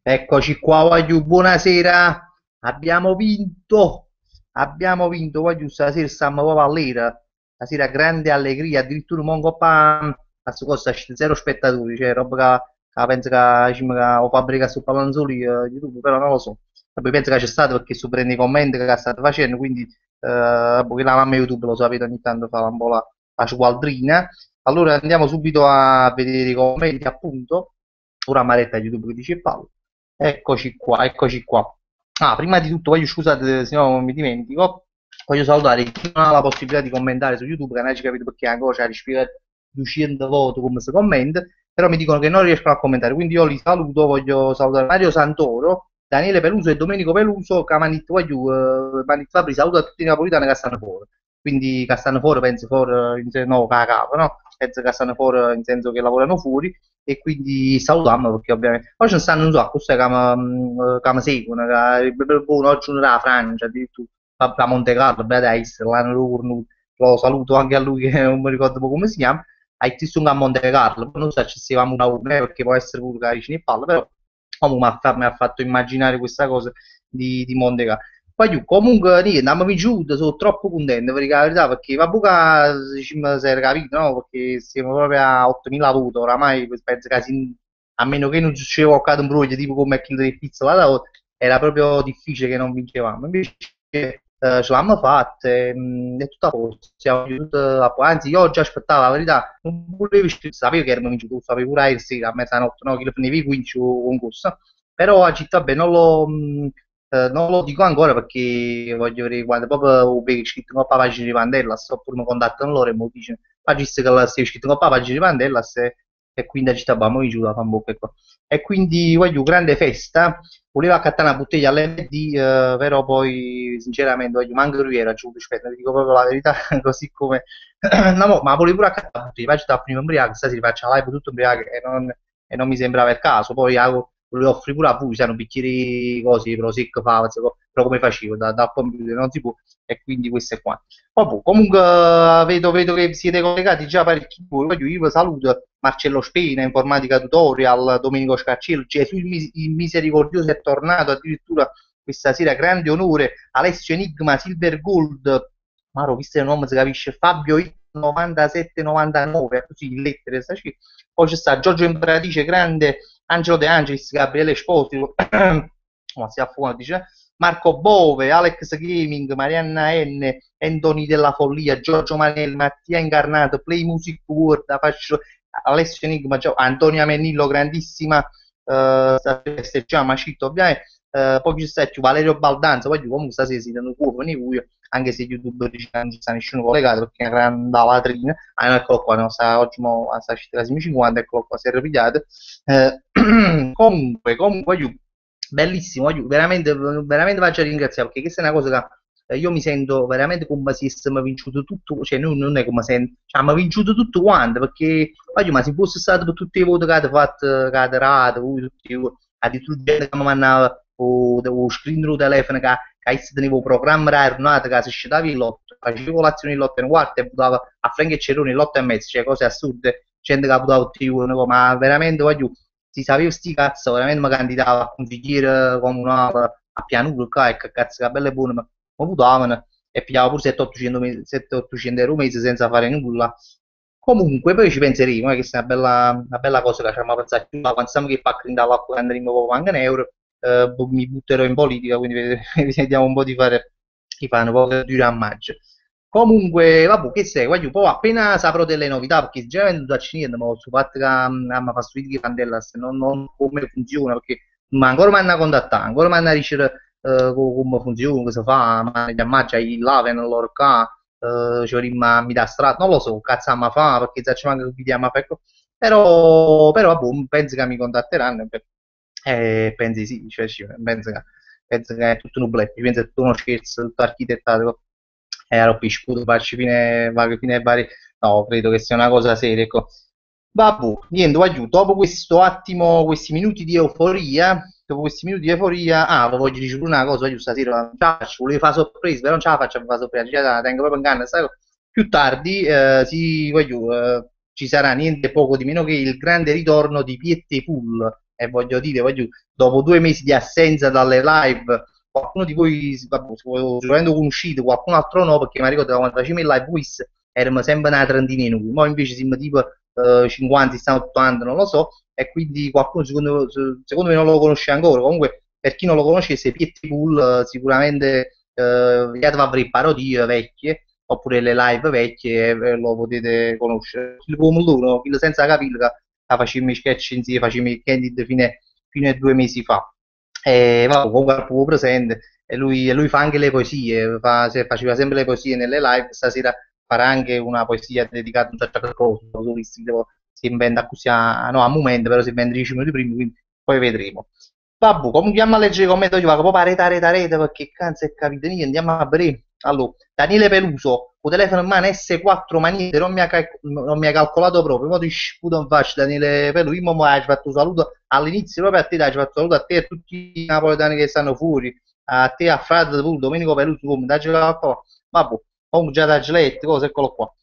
Eccoci qua, voglio, buonasera. Abbiamo vinto, voglio, stasera stiamo proprio all'era. Stasera grande allegria, addirittura Mongo pa a questo costa zero spettatori, cioè roba che penso che, diciamo, che o fabbrica su Pallanzoli YouTube, però non lo so. E poi penso che c'è stato perché su prende i commenti che state facendo, quindi poi la mamma YouTube lo sapete ogni tanto fa un po' la sgualdrina. Allora andiamo subito a vedere i commenti, appunto. Ora Maretta YouTube che dice Paolo. Eccoci qua, eccoci qua. Ah, prima di tutto voglio, scusate se no non mi dimentico, voglio salutare chi non ha la possibilità di commentare su YouTube, che non hai capito perché ancora c'è rispiegato 200 voto come si commenta, però mi dicono che non riescono a commentare, quindi io li saluto, voglio salutare Mario Santoro, Daniele Peluso e Domenico Peluso, che Manit Fabri saluta tutti i napolitani che stanno fuori, quindi che stanno fuori, penso fuori, no, che a capo, no? Penso che stanno fuori in senso che lavorano fuori, e quindi salutiamo perché ovviamente poi ce ne stanno un sacco che mi seguono che buono, oggi uno dalla Francia addirittura da Monte Carlo Beatrice l'hanno cornuto, lo saluto anche a lui che non mi ricordo poi come si chiama hai visto un a Monte Carlo poi non so se ci siamo una perché può essere pure che vicino in palla però comunque mi ha fatto immaginare questa cosa di Monte Carlo poi comunque niente, abbiamo vinto, sono troppo contento per la verità perché va buca diciamo, si era capito, no? Perché siamo proprio a 8.000 voti, oramai penso che a meno che non succeda qualche imbroglio tipo come a Kill di Pizza l'altra volta, era proprio difficile che non vincevamo. Invece ce l'hanno fatta è tutto a posto, siamo venuti a posto. Anzi io oggi aspettavo la verità, non volevo sapevo che erano vinto, sapevo pure ieri sera a mezzanotte, no? Che lo finivi 15 concorso, però a città beh, non lo dico ancora perché voglio vedere quando proprio vedo scritto con la pagina di Vandellas oppure mi contattano loro e mi dicono ma visto che la stai scritto con la pagina di Vandellas e quindi a città abbiamo giù la fanbocca e quindi voglio grande festa volevo accattare una bottiglia all'MD però poi sinceramente voglio manco Ruiera giù aspetta ti dico proprio la verità così come no, ma volevo pure accattare una bottiglia faccio da prima ubriaco stasera faccio la live tutto ubriaco e non mi sembrava il caso poi lo offri pure a voi, sanno bicchieri così, prosecco, fava, però come facevo dal computer non si può e quindi questo è qua. Vabbè, comunque vedo che siete collegati già parecchi voi, io vi saluto Marcello Spina, Informatica Tutorial, Domenico Scarcello, Gesù il Misericordioso è tornato addirittura questa sera, grande onore, Alessio Enigma, Silver Gold, Maro, visto il nome si capisce, Fabio 9799, così in lettere, poi c'è sta Giorgio Imperatice, grande Angelo De Angelis, Gabriele Esposito, ma si affuona, dice Marco Bove, Alex Gaming, Marianna N, Anthony della Follia, Giorgio Manel, Mattia Incarnato, Play Music World, Alessio Enigma, Antonia Menillo, grandissima, festeggiamo, Macito, ovviamente, poi ci sta Valerio Baldanza, poi comunque stasera si danno fuoco, anche se YouTube non ci sta nessuno collegato perché è una grande latrina, ah, no, eccolo qua, no, oggi sta uscita 50, eccolo qua, si è ripigliato, comunque, bellissimo, veramente, veramente faccio ringraziare perché questa è una cosa che io mi sento veramente come se avessimo vinto tutto, cioè non è come se cioè, abbiamo vinto tutto quanto perché ma se fosse stato per tutti i voti che avete fatto, che avete dato, addirittura gente che mi mandava o screen del telefono che tenevo programma giornata che si scitava il lotto, facevo l'azione in lotto in quarto e votava a Frank e Cerrone in lotto e mezzo, cioè cose assurde, gente che votava tutti i giorni, ma veramente si sapeva sti cazzo, veramente mi candidava a consigliere comunale a pianura, e che cazzo che belle buone, ma mi votavano e pigliava pure 700-800 euro al mese senza fare nulla. Comunque, poi ci penseremo, che questa è una bella cosa che ci abbiamo pensato più, quando stiamo che fa grindare quando andremo anche in euro, mi butterò in politica, quindi vediamo un po' di fare un po' di dura a maggio. Comunque, vabbè, che sei, voglio, poi appena saprò delle novità, perché sinceramente non so niente, ma sul fatto che mi fa studiare di Candellas, non come funziona, perché ma ancora mi hanno contattato, ancora mi hanno riuscito come funziona, cosa fa, ma gli ammaccia i là, vengono loro qua, ci mi dà strada, non lo so, cazzo ma fa, perché se ci manca che vediamo, ecco. Però vabbè, penso che mi contatteranno, penso di sì, cioè, penso che è tutto un bluff, penso che è tutto uno scherzo, tutto architettato, ero pisciuto, farci fine vari, no, credo che sia una cosa seria, ecco. Vabbè, niente, voglio, dopo questo attimo, questi minuti di euforia, voglio dire pure una cosa, voglio stasera, non ce la faccio, volevo fare sorpresa, però non ce la faccio a fare sorpresa, cioè, la tengo proprio in canna, sai? Più tardi, ci sarà niente poco di meno che il grande ritorno di Piette Pool, e voglio dire, dopo 2 mesi di assenza dalle live, qualcuno di voi, vabbè, sicuramente conoscete, qualcun altro no, perché mi ricordo che quando facevo il live quiz eravamo sempre una trentina di noi, ora invece siamo tipo 50, stanno 80, non lo so, e quindi qualcuno secondo me non lo conosce ancora. Comunque, per chi non lo conoscesse, Pitbull sicuramente vi avrei parodie vecchie, oppure le live vecchie, lo potete conoscere. Il come loro, il senza capire che facevamo i sketch insieme, facevamo i candid fino a 2 mesi fa. E vabbè, comunque è proprio presente e lui fa anche le poesie, faceva sempre le poesie nelle live, stasera farà anche una poesia dedicata a un certo cosa, si inventa così no, a momento, però si inventa 10 minuti prima, quindi poi vedremo. Vabbè, comunque andiamo a leggere i commenti, oggi vado proprio a rete, perché cazzo è capito niente, andiamo a vedere. Allora, Daniele Peluso, con telefono in mano S4, ma niente, non mi ha calcolato proprio, ma tu sputo in faccia Daniele Peluso, io mi hai fatto un saluto all'inizio, proprio a te, dai, ci ho fatto un saluto a te e a tutti i napoletani che stanno fuori, a te, a Frad, pure, Domenico Peluso, come, dai, calcolato. Vabbè, comunque già da Giletti, cosa, eccolo qua.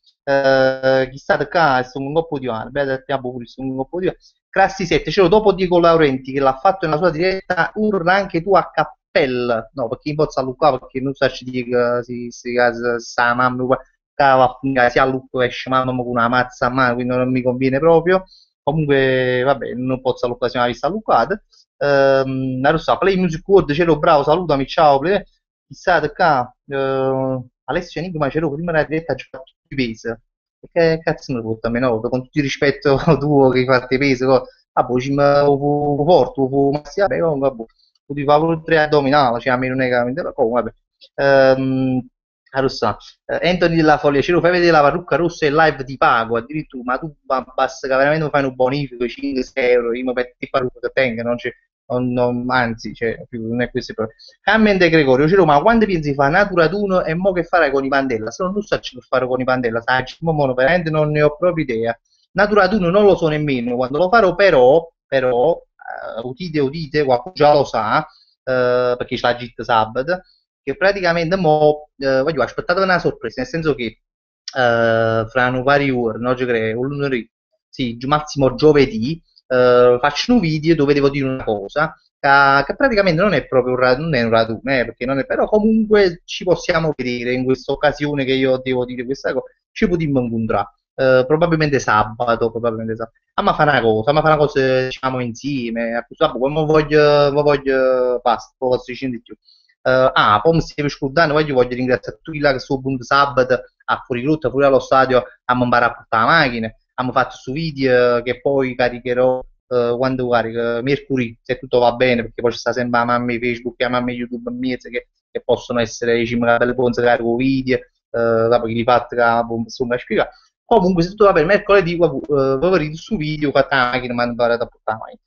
Chissà qua, sono un po' di anni, beh, pure, sono un po' di anni. Crassi 7, c'ero dopo Diego Laurenti che l'ha fatto nella sua diretta, urla anche tu a cappella, no, perché in pozza a Luca, perché non sa ci dire si casa sta mamma qua, sia a Luca esce mamma con una mazza a mano, quindi non mi conviene proprio. Comunque, vabbè, non posso all'occasione vista a Lucata. Non so, Play Music World, c'ero bravo, salutami, ciao, play. Chissà, qua, Alessio Enigma, c'ero prima della diretta, ha giocato tutti i pesi. Che cazzo mi porta a me, no? Con tutto il rispetto tuo che fate peso, ah, boh, ci porto, ma sia, beh, comunque, vabbè, ti fa pure 3 addominali, cioè a me non è che, comunque, vabbè. Rossa, Anthony della Foglia, ce lo fai vedere la parrucca rossa in live ti pago, addirittura, ma tu basta che veramente mi fai un bonifico, 5-6 euro, io mi metto il parrucca che tengo, non c'è, anzi, cioè, non è questo il problema. Carmen De Gregorio, Ciro, ma quando pensi fa Natura d'uno e mo che farai con i Pandella? Se non lo so per fare con i Pandella, sai, mo veramente non ne ho proprio idea. Natura d'uno non lo so nemmeno, quando lo farò però, udite, udite, qualcuno già lo sa, perché c'è la GIT sabato, che praticamente mo, voglio aspettate una sorpresa, nel senso che fra un vari ore, no, ci credo, un lunedì, sì, massimo giovedì, faccio un video dove devo dire una cosa che praticamente non è proprio non è un raduno, perché non è, però comunque ci possiamo vedere in questa occasione che io devo dire questa cosa, ci potremmo incontrare. Probabilmente sabato, probabilmente sabato. A me fa una cosa, diciamo, insieme, a questo punto, basta, poi posso dire di più. Poi mi stiamo scordando, poi io voglio ringraziare tutti là che su appunto sabato a fuori rotta, fuori allo stadio, abbiamo imparato a portare la macchina, abbiamo fatto su video che poi caricherò quando carico, mercoledì, se tutto va bene, perché poi ci sta sempre la mamma di Facebook e la mamma di YouTube mia che possono essere, diciamo, una bella cosa, carico video, dopo che li fatto, insomma, spiegare. Comunque, se tutto va bene, mercoledì, pomeriggio su video, ho fatto la macchina, mi hanno imparato a portare la macchina.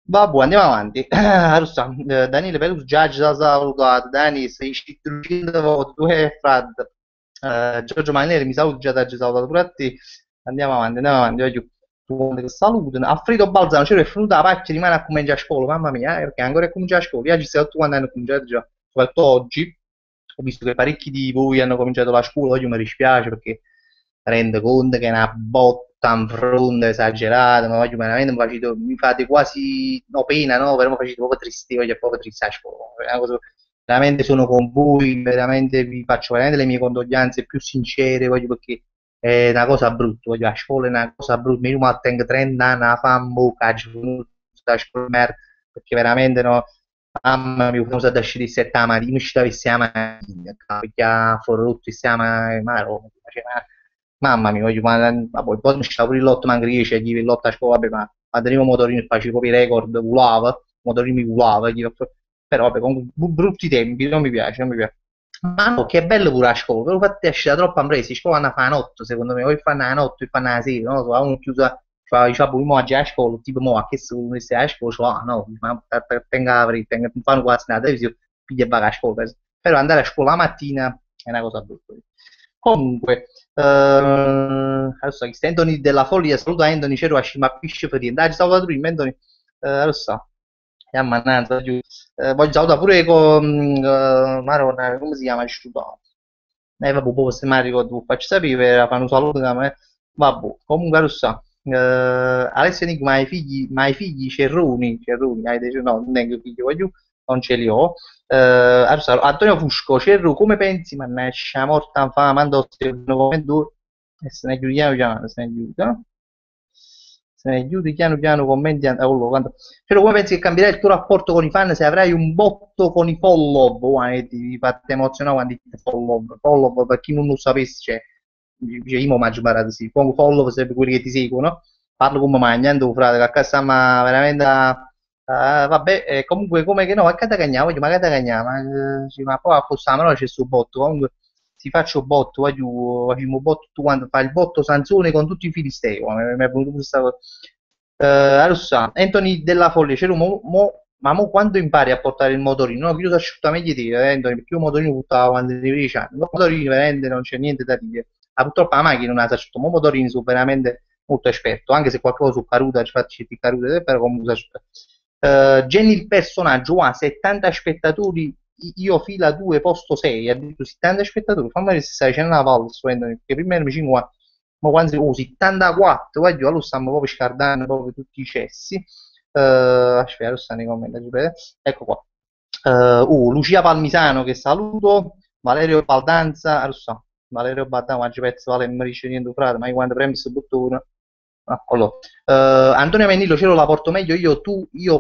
Vabbè, andiamo avanti. Allora, Daniele Pelus già ci ha salutato. Dani, sei iscritto 100 volte, tu e Frad. Giorgio Manieri, mi saluto, già ti ha salutato pure a te. Andiamo avanti. Voglio tu che salutano. Alfredo Balzano, c'era è venuto la pacchia di mano a cominciare a scuola, mamma mia, perché ancora è cominciato a scuola. Io ci sei tutti quando hanno cominciato già, soprattutto oggi. Ho visto che parecchi di voi hanno cominciato la scuola, oggi mi dispiace perché rendo conto che è una botta in fronte esagerata, ma voglio veramente mi fate quasi no, pena, no? Però mi facete proprio triste, voglio proprio triste a scuola. È una cosa- veramente sono con voi, veramente vi faccio veramente le mie condoglianze più sincere, voglio perché è una cosa brutta, voglio a scuola è una cosa brutta, io mi tengo 30 anni a fare un po' a scuola, perché veramente no, mamma mia, sono stato a uscire di 7 mattina, mi ci avessi la mattina, perché ha forrotto, stiamo, ma Roma, mamma mia, voglio, ma poi mi stava pure il lotto, manco riesce, gli il lotto a scuola, vabbè, ma quando arrivo motorino e faccio proprio i record, volava, motorino mi volava, però vabbè, comunque, brutti tempi, non mi piace, non mi piace. Ma no, che bello pure a scuola, però fatti esce troppo ambresi, scuola vanno a fare la notte, secondo me, o fanno la notte o fanno la sera, non lo so, uno chiuso, cioè, boh, mo oggi a scuola, tipo, mo, a che se uno stai a scuola, cioè, no, ma tenga avrei, fanno quasi una televisione, piglia e va a scuola, però andare a scuola la mattina è una cosa brutta. Comunque, adesso che sta Anthony della Follia, saluta Anthony, c'ero a scimapisce per dai, salutato prima Anthony, adesso, e ammannata, voglio salutare pure con, Maronna, come si chiama il studio? Vabbè, poi se mi ricordo, faccio sapere, fanno un saluto da me, vabbè, comunque adesso, Alessio Enigma ma i figli Cerroni, Cerroni, hai detto no, non è che figli voglio, non ce li ho. Adesso, Antonio Fusco, Cerru, come pensi? Mannaggia, morta fame, andò come due, e se ne chiudiamo piano, se ne chiude. Se ne chiudi piano piano commenti Cioè, come pensi che cambierà il tuo rapporto con i fan se avrai un botto con i follow? Ti fate emozionare quando dici follow. Follow, per chi non lo sapesse, cioè, io mi mangio barate, sì. Pongo follow per quelli che ti seguono. Parlo come mangiando, frate, che a casa ma veramente... vabbè, comunque come che no, a casa cagniamo, ma a casa cagniamo, ma poi a postare, no, c'è sto botto, comunque si faccio botto, facciamo botto, tu quando fai il botto Sansone con tutti i filistei, mi è venuto questa cosa. Allora, Anthony della Foglia, c'era ma mo quando impari a portare il motorino? No, io so asciuttamento di te, Anthony, perché io il motorino buttavo quando avevo 10 anni, il motorino veramente non c'è niente da dire. Purtroppo la macchina non ha asciutto, ma i motorini sono veramente molto esperto, anche se qualcosa su Caruta ci fa Caruta, però comunque si aspetta. Jenny il personaggio ha 70 spettatori, io fila 2 posto 6, ha detto 70 spettatori, fammi vedere se stai facendo una pausa, perché prima erano 50, ma quando si 74, guarda, allora stiamo proprio scardando proprio tutti i cessi. Aspetta, lo stanno nei commenti, aspetta. Ecco qua. Lucia Palmisano che saluto, Valerio Baldanza, Valerio Baldanza, quanti pezzi vale, non mi dice niente, frate, ma io quando premi questo bottone. Allora, Antonio Mennillo ce la porto meglio io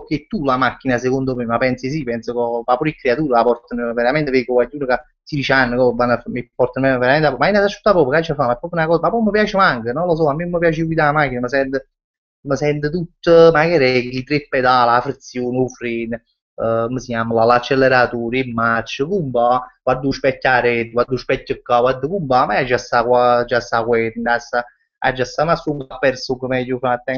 che tu la macchina secondo me, ma pensi sì, penso che ma pure i creature la portano veramente vedo qualcuno che 16 anni che mi portano veramente, ma in asciutta proprio, che ci fa, ma è proprio una cosa, ma poi mi piace anche, non lo so, a me mi piace guidare la macchina, mi sento tutto, ma che regli, tre pedali, la frizione, il freno, come si chiama, l'acceleratore, il marcia, come guarda lo specchiaretto, guarda lo specchio qua, guarda come ma già sta guarda, già sta ma su ha perso come io fatto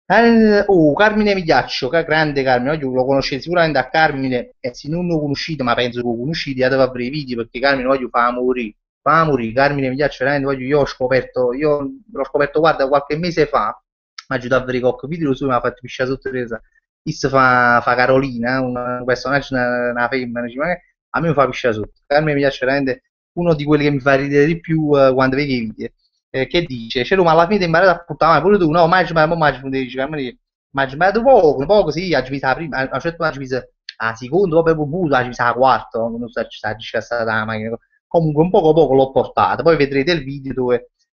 Carmine Migliaccio, che grande Carmine, io lo conoscete sicuramente a Carmine, e se non lo conoscete, ma penso che lo conoscete, deve avere i video, perché Carmine voglio fa morire, Carmine Migliaccio, veramente voglio, io l'ho scoperto, guarda, qualche mese fa, mi ha aiutato a vedere qualche video su, mi ha fatto pisciare sotto resa, questo fa Carolina, un personaggio, una femmina, dice, ma a me mi fa pisciare sotto, Carmine Migliaccio è veramente uno di quelli che mi fa ridere di più quando vedi i video che dice, c'è ma alla fine ti imparato a puttana, pure tu, no, ma sbagliato poco, poco, sì, ha diviso la prima, a un certo punto ha diviso la seconda, poi proprio buio, ha diviso la quarta, non so, ci sta discassata la macchina, comunque un poco poco l'ho portata, poi vedrete il video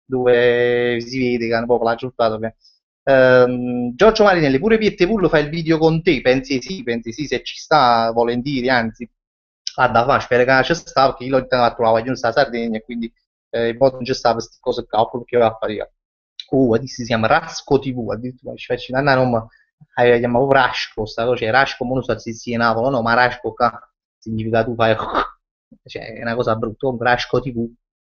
dove si vede che hanno proprio l'ha giustato. Giorgio Marinelli, pure Piette Pullo fa il video con te, pensi sì, se ci sta, volentieri, anzi, guarda, fa, spero che ci sta, perché io l'ho intentato trovare, io non sta a Sardegna, quindi poi non c'è stata queste cose qua, perché va a fare. Adesso si chiama Rasco TV, addirittura ci faccio una Roma, chiamavo Rasco, sta cosa, cioè Rasco, non so se si è Napoli, no, ma Rasco qua significa tu fai, cioè è una cosa brutta, comunque Rasco TV,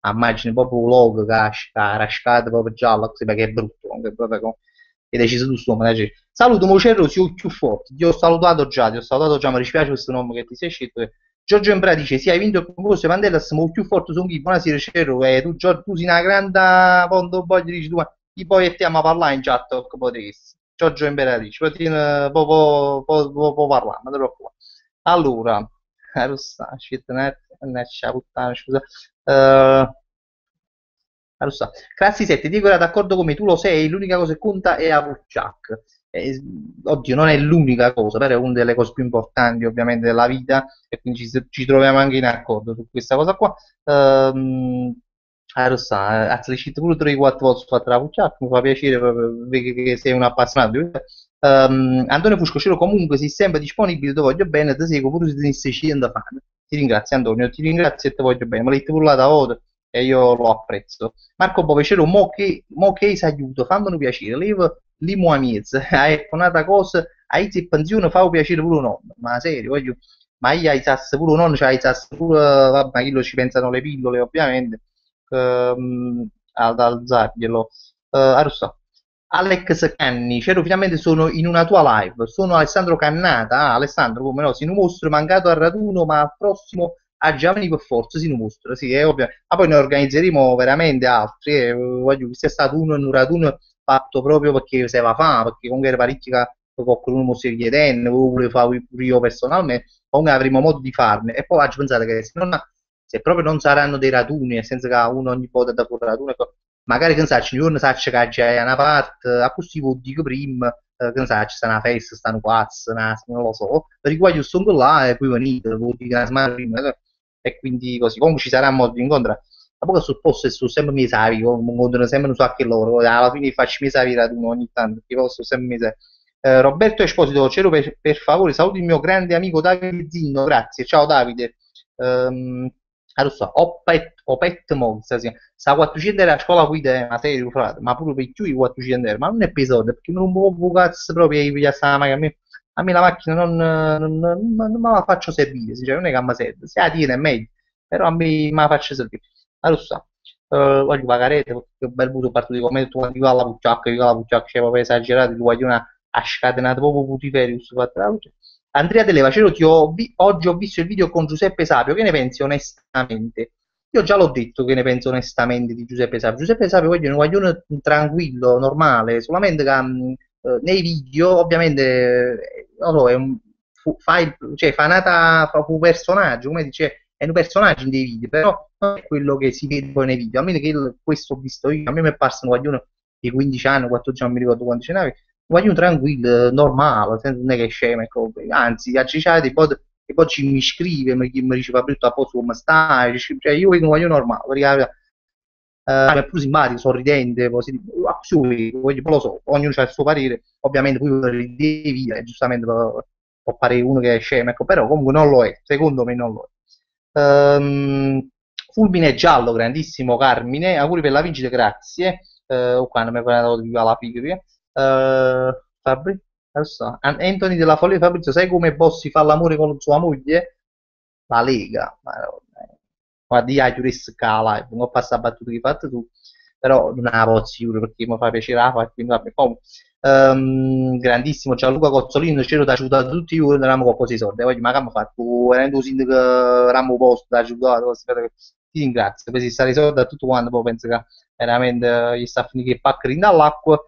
immagini proprio un logo che ha rascato proprio giallo, così perché è brutto, comunque, proprio hai deciso tu sto, saluto Mocerro, si più forte, ti ho salutato già, mi dispiace questo nome che ti sei scelto, Giorgio Embra dice: Sì, hai vinto il concorso Vandellas, siamo più forti su un chi. Buonasera, Cerro. Tu, tu sei una grande quando voglio dici tu, chi poi e te a parlare in chat che potresti. Giorgio Embra dice: può parlare, non ti preoccupare. Allora, aspetta, puttana, scusa. Allora, Classi 7, dico era d'accordo come tu lo sei, l'unica cosa che conta è Jack. Oddio, non è l'unica cosa, però è una delle cose più importanti ovviamente della vita e quindi ci troviamo anche in accordo su questa cosa qua. Allora, Azzelicit pure 3-4 volte fatto la Jack, mi fa piacere proprio che sei un appassionato. Antonio Fuscocero comunque sei sempre disponibile, ti voglio bene, ti seguo pure se tenissi 100 fan. Ti ringrazio Antonio, ti ringrazio e ti voglio bene, me l'hai pure la volta e io lo apprezzo. Marco Bovecero, mo che si aiuto, fammelo piacere, levo limo a mezzo, ecco, un'altra cosa, a se pensione fa piacere pure un nonno, ma serio, voglio, ma io ai sassi pure un nonno, cioè ai sassi pure, vabbè, ma quello ci pensano le pillole ovviamente, ad alzarglielo. Adesso, Alex Canni, Cero, finalmente sono in una tua live, sono Alessandro Cannata, Alessandro, come no, si mostro mancato al raduno, ma al prossimo a Giovanni per forza si mostra, sì, è ovvio. Ma poi ne organizzeremo veramente altri, voglio, questo è stato uno in un raduno fatto proprio perché se va fa, perché comunque era parecchio che qualcuno mi stava chiedendo, volevo fare pure io personalmente, comunque avremo modo di farne. E poi oggi pensate che se proprio non saranno dei raduni, nel senso che uno ogni volta da fuori raduno, ecco, magari che ne so, un giorno sacci che c'è una parte, a così vuol dire prima, che ne so, ci sta una festa, stanno pazzi, non lo so, per cui io sono là e poi venite, vuol dire che una settimana prima, e quindi così, comunque ci sarà modo di incontrare. Ma poi sul posto sono sempre mesi, incontrano sempre non so a che loro, alla fine faccio mesi raduno ogni tanto, perché posso sempre mesi. Roberto Esposito, Cielo per favore, saluti il mio grande amico Davide Zinno, grazie, ciao Davide. Ehm, allora, Opet Monza, sì. Sta 400 euro a scuola guida, ma serio, frate, ma pure per più di 400 euro, ma non è episodio, perché non può cazzo proprio di sta macchina. A me la macchina non me la faccio servire, cioè, non è che mi serve, se la tiene è meglio, però a me me la faccio servire. Allora, voglio pagare, che bel buto parto di come tu io alla pucciacca, cioè proprio esagerato, tu voglio una ha scatenato proprio putiferio su fatto la luce. Andrea Delle Vacero, oggi ho visto il video con Giuseppe Sapio, che ne pensi onestamente? Io già l'ho detto che ne penso onestamente di Giuseppe Sapio. Giuseppe Sapio voglio un guaglione tranquillo, normale, solamente che nei video ovviamente non lo so, cioè, fa un personaggio, come dice, è un personaggio nei video, però non è quello che si vede poi nei video. Almeno che questo ho visto io, a me mi è parso un guaglione di 15 anni, 14 anni, non mi ricordo quanto ce n'avevi, un guaglione tranquillo, normale, non è che è scemo, ecco. Anzi, a Cicciati e poi mi scrive, mi dice Fabrizio a posto come stai, cioè io vedo un guaglione normale, perché è più simpatico, sorridente, positivo. Ah, sì, poi lo so, ognuno ha il suo parere, ovviamente poi per via, giustamente può parere uno che è scemo, ecco, però comunque non lo è, secondo me non lo è. Fulmine giallo, grandissimo Carmine, auguri per la vincita, grazie. Qua non mi è dato di la figura. Fabri, adesso, Anthony della Follia Fabrizio, sai come Bossi fa l'amore con sua moglie? La Lega, ma no, guarda, io giurista che la live, non ho passato a battuta che hai fatto tu, però non la posso sicuro perché mi fa piacere la fare, quindi vabbè, comunque, grandissimo Gianluca Cozzolino, c'ero da aiutare tutti io, non eravamo con così soldi, poi ma che mi ha fatto, veramente un sindaco, eravamo posto da aiutare, così, ti ringrazio, poi si sta risolto a tutto quanto, poi penso che veramente gli sta a finire che pacca dall'acqua.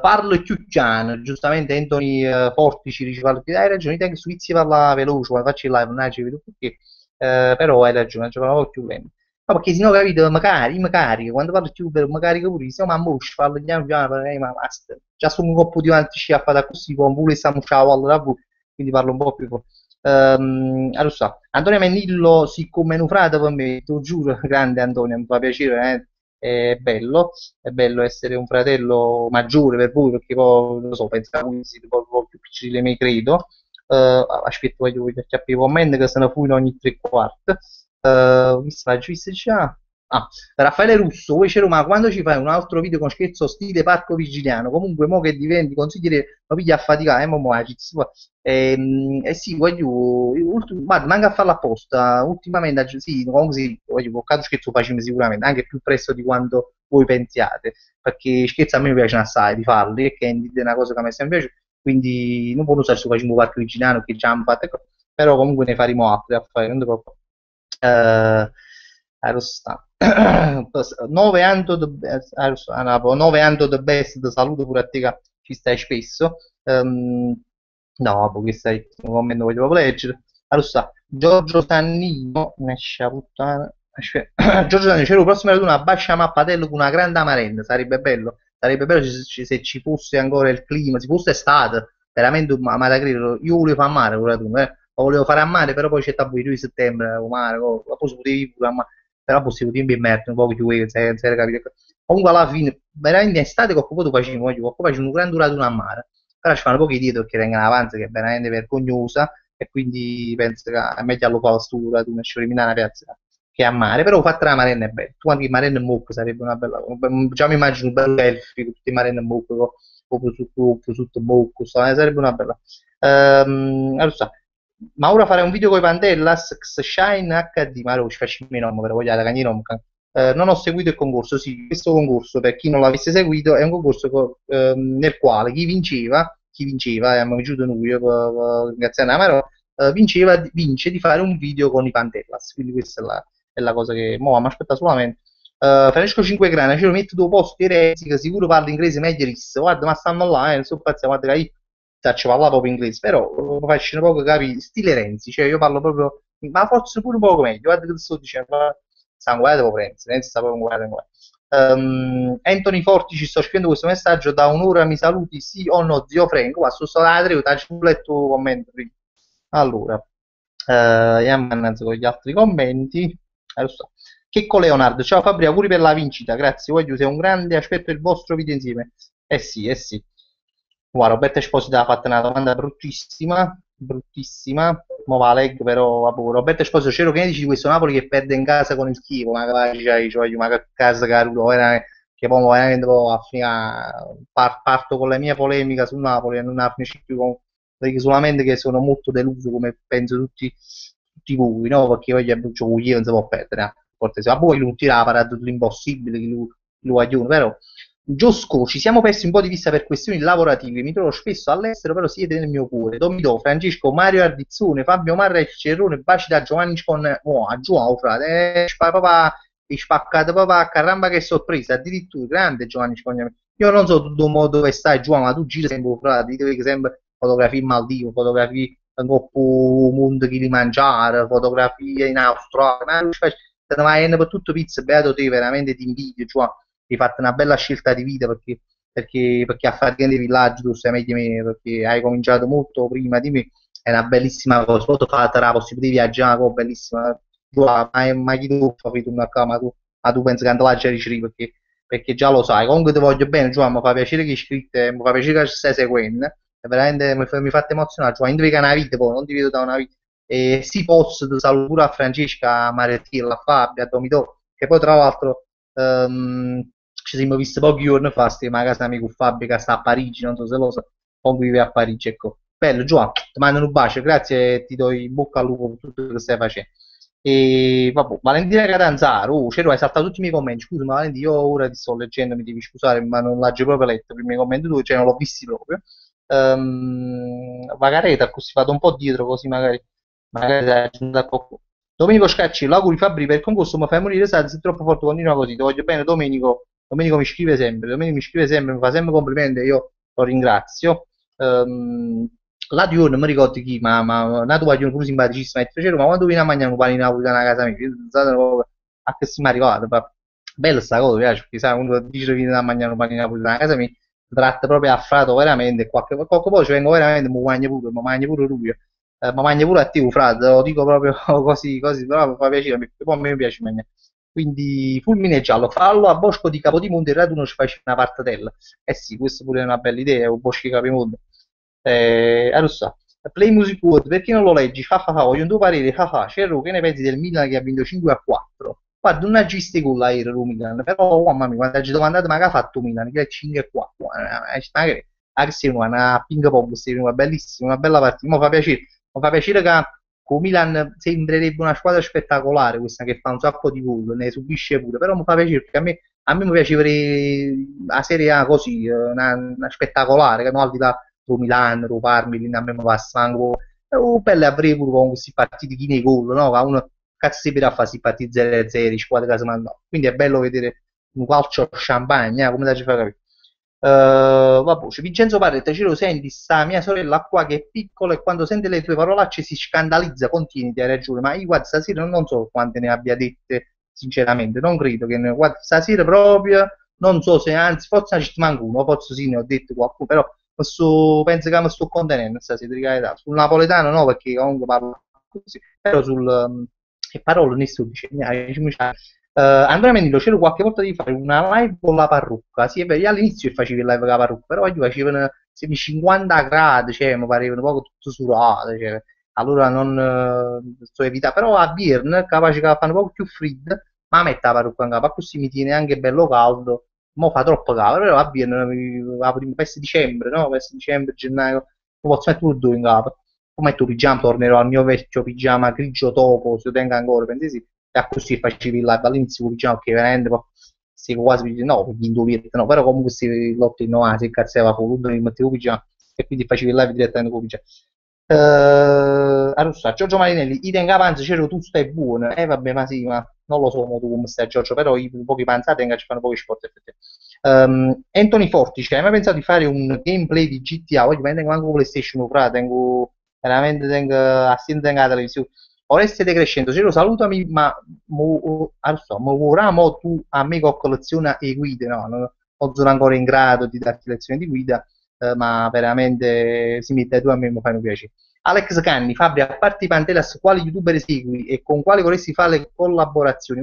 Parlo chiucciano, giustamente Anthony Forti ci dice, hai ragione, te che su Izzi parla veloce, quando faccio il live, non ci vedo perché, però hai ragione, giocano un po' più lento. No, perché sennò, capito, magari, quando parlo più per magari che pure, stiamo a mosci, parlo piano piano, ma basta. Già sono un po' di avanti ci ha fatto così, con pure stiamo a palla da voi, quindi parlo un po' più. Allora, Antonio Mennillo, siccome è un frate per me, te lo giuro, grande Antonio, mi fa piacere, è bello essere un fratello maggiore per voi, perché poi, non lo so, pensavo che siete un po' più piccoli di me, credo. Aspetta, voglio capire il commento che se ne furono ogni tre quarti. Visto la giusta già. Ah, Raffaele Russo, voi c'è ma quando ci fai un altro video con scherzo stile Parco Vigiliano? Comunque, mo che diventi consigliere, ma piglia a faticare, mo sì, guarda, manca a farla apposta. Ultimamente, sì, comunque sì, voglio, caso scherzo facciamo sicuramente, anche più presto di quanto voi pensiate, perché scherzi a me mi piace assai di farli, e che è una cosa che a me sempre piace, quindi non posso usare su facciamo Parco Vigiliano, che già hanno fatto, ecco, però comunque ne faremo altri a fare, non ti preoccupare. Sta. 9 anni nove anni the best, ti saluto pure a te che ci stai spesso. No, perché stai un commento voglio proprio leggere. Allora, Giorgio Sannino, nasce puttana. Giorgio Sannino, c'era il prossimo raduno a Bascia Mappatello con una grande amarenda, sarebbe bello se ci fosse ancora il clima, se fosse estate, veramente ma da credere, io volevo fare mare con raduno, lo volevo fare a mare, però poi c'è stato il 2 di settembre, o mare, poi si potevi pure a mare, però possiamo dire in merda, un po' più, senza capire. Comunque alla fine, veramente in estate che poi facciamo un grande raduno a mare, però ci fanno pochi dietro che tengono avanti, che è veramente vergognosa, e quindi penso che è meglio allo fare sto raduno e ci eliminare una piazza che a mare, però fatta la Marina è bella, tu anche in Marina e Mucca sarebbe una bella, già mi immagino un bel selfie con tutti i Marina e Mucca, o sotto Mucca, sarebbe una bella. Allora, ma ora fare un video con i Pantellas, Shine HD, ma ora ci facciamo i nomi, per vogliare che non ho seguito il concorso, sì, questo concorso, per chi non l'avesse seguito, è un concorso nel quale chi vinceva, abbiamo vinciuto noi, grazie a Namaro, vince di fare un video con i Pantellas, quindi questa è la cosa che mo mi aspetta solamente. Francesco 5 grana, ce lo metto due posti Renzi che sicuro parla inglese meglio di Riss. Guarda, ma stanno là, non so pazzi, guarda che io faccio parlare proprio inglese, però faccio un poco capire, stile Renzi, cioè io parlo proprio, ma forse pure un poco meglio, guarda che ti sto dicendo, sta un guarda proprio Renzi sta proprio un guarda. Anthony Forti, ci sto scrivendo questo messaggio da un'ora, mi saluti sì o no zio Franco? Ma sto stando a tre, ho letto il tuo commento prima. Allora, andiamo avanti con gli altri commenti. Lo so. Checco Leonardo, ciao Fabri, auguri per la vincita, grazie. Voglio, sei un grande, aspetto il vostro video insieme. Eh sì, eh sì. Guarda, Roberto Esposito ha fatto una domanda bruttissima, bruttissima. Mo va leggo, però, vabbè, Roberto Esposito, c'ero che ne dici di questo Napoli che perde in casa con il Chievo, ma ma che casa caruto, veramente, che poi veramente poi a parto con la mia polemica sul Napoli e non la finisci più con, perché solamente che sono molto deluso come penso tutti voi, no? Perché voglio Brucio Chievo non si può perdere, cortesia. Ma poi lui tira la parata dell'impossibile, che lui guaglione, però Giosco, ci siamo persi un po' di vista per questioni lavorative. Mi trovo spesso all'estero, però siete nel mio cuore. Domidò, Francesco, Mario Ardizzone, Fabio Marra e Cerrone, baci da Giovanni con a Giovanni, frate. Papà, e spaccato papà, caramba che sorpresa, addirittura grande Giovanni Spagna. Io non so tu dove stai Giovanni, ma tu giri sempre frate, ti vedi sempre fotografie in Maldivo, fotografie in Coppo Mondo Kilimangiaro, fotografie in Australia, ma tu te ne vai per tutto pizza, beato te, veramente ti invidio, Giovanni hai fatto una bella scelta di vita perché a fare dei villaggi tu sei meglio di me, perché hai cominciato molto prima di me, è una bellissima cosa, poi ti fa la possibilità di viaggiare, una cosa bellissima, tu, ma chi tu fai tu una ma tu pensi che andrà a ricevere perché già lo sai, comunque ti voglio bene, Giovanni, mi fa piacere che hai scritto, mi fa piacere che stai seguendo, è veramente mi fa emozionare, Giovanni, non devi che una vita poi, non ti vedo da una vita, e si posso, ti saluto pure a Francesca, a Marettilla, a Fabio, a Domidò, che poi tra l'altro ci siamo visti pochi giorni fa, stiamo a casa amico Fabio che sta a Parigi, non so se lo so, poi vive a Parigi, ecco. Bello, Giovanni, ti mando un bacio, grazie e ti do in bocca al lupo per tutto quello che stai facendo. E vabbè, Valentina Catanzaro, c'ero, hai saltato tutti i miei commenti, scusa, ma Valentina, io ora ti sto leggendo, mi devi scusare, ma non l'ho proprio letto, i miei commenti tu, cioè non l'ho visti proprio. Vagareta, così vado un po' dietro, così magari sei aggiunto a poco. Domenico Scacci, auguri Fabri per il concorso, ma fai morire Sazzi, sei troppo forte, continua così, ti voglio bene Domenico, Domenico mi scrive sempre, Domenico mi scrive sempre, mi fa sempre complimenti, io lo ringrazio. Ehm, la Dior non mi ricordo chi, ma una tua Dior pure simpaticissima, e dicevo, ma quando vieni a mangiare un panino napoletano a casa mia? Io non so proprio a che si mi è arrivato, ma bella sta cosa, mi piace, perché sai, quando dice che vieni a mangiare un panino napoletano a casa mia, si tratta proprio affrato veramente, e qualche poi ci vengo veramente, mi mangio pure lui, ma mangio pure a te, frate, lo dico proprio così, così, però mi fa piacere, perché poi a me piace mangiare. Quindi fulmine giallo, fallo a Bosco di Capodimonte, il raduno ci faccia una partitella. Eh sì, questa pure è una bella idea, un Bosco di Capodimonte. Allora, Play Music World, perché non lo leggi? Voglio un tuo parere, Cerro, che ne pensi del Milan che ha vinto 5-4? Guarda, non agiste con l'aereo il Milan, però, oh, mamma mia, quando ci domandate, ma che ha fatto Milan? Che è 5-4? Ma che sia una ping pong, sia una bellissima, una bella partita, mi fa piacere che con Milan sembrerebbe una squadra spettacolare, questa che fa un sacco di gol, ne subisce pure, però mi fa piacere perché a me mi piace vedere la Serie A così, una spettacolare, che non al di là lo Milan, lo Parmi, a me mi passa anche belle avrei pure con questi partiti chi nei gol, no? Che uno cazzo si per fare questi partiti 0-0, squadre che si mandano. Quindi è bello vedere un calcio champagne, come ti fa capire. Vabbè, c'è Vincenzo Parretta, ce lo senti, sta mia sorella qua che è piccola e quando sente le tue parolacce si scandalizza, continui, hai ragione, ma io guarda, stasera non so quante ne abbia dette, sinceramente, non credo che guarda, stasera proprio, non so se anzi, forse ci manca uno, forse sì, ne ho detto qualcuno, però penso che mi sto contenendo stasera, di carità. Sul napoletano no, perché comunque parlo così, però che parole ne sto dicendo, Andrea Mendilo, c'era qualche volta di fare una live con la parrucca. Sì, è vero, io all'inizio facevo il live con la parrucca, però io facevano 50 gradi, cioè mi parevano un po' tutto sudate, cioè, allora non sto evitando, però a Bierne, capace che fanno un po' più freddo, ma mette la parrucca in capo, così mi tiene anche bello caldo. Mo fa troppo caldo, però a Bierne, verso dicembre, no? Verso dicembre, gennaio, lo posso mettere tutto in capo. Poi metto il pigiama, tornerò al mio vecchio pigiama grigio topo, se lo tengo ancora, pensi sì e così facevi il live all'inizio diciamo che veramente si quasi no gli indovietti no però comunque si lotta in 90 si incazzava fuori mi mettevo pigiama e quindi facevi il live direttamente con pigiama allora, Giorgio Marinelli, i tenga panza c'ero tu stai buono vabbè ma sì ma non lo so mo tu come stai Giorgio però i pochi panza tenga ci fanno pochi sport effettivamente Anthony Fortice hai mai pensato di fare un gameplay di GTA oggi ma tengo anche PlayStation fra tengo veramente tengo assieme tengo la televisione Oreste De Crescendo, se lo salutami, ma mo vorrà mo tu a me che colleziona e guide, no, non sono ancora in grado di darti lezioni di guida, ma veramente si mette tu a me mi fai un piacere. Alex Canni, Fabri, a parte i Pantelas, quali youtuber segui e con quali vorresti fare le collaborazioni?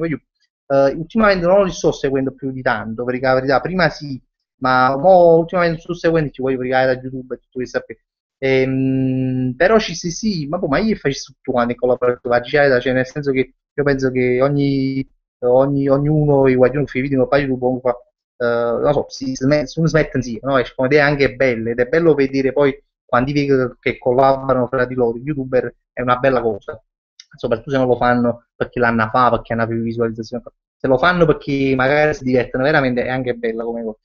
Ultimamente non li sto seguendo più di tanto, perché la verità, prima sì, ma mo, ultimamente sto seguendo, ci voglio vedere da YouTube e tutto questo. Però ci sì, sì, ma poi ma io faccio tutto quanto con la produttività, cioè nel senso che io penso che ognuno, i guardiani che video, poi YouTube, fa, non so, si smette insieme, no? E secondo me è anche bello, ed è bello vedere poi quando vedo che collaborano fra di loro, gli youtuber, è una bella cosa, soprattutto se non lo fanno perché l'hanno fatto, perché hanno più visualizzazioni, se lo fanno perché magari si divertono veramente, è anche bella come cosa.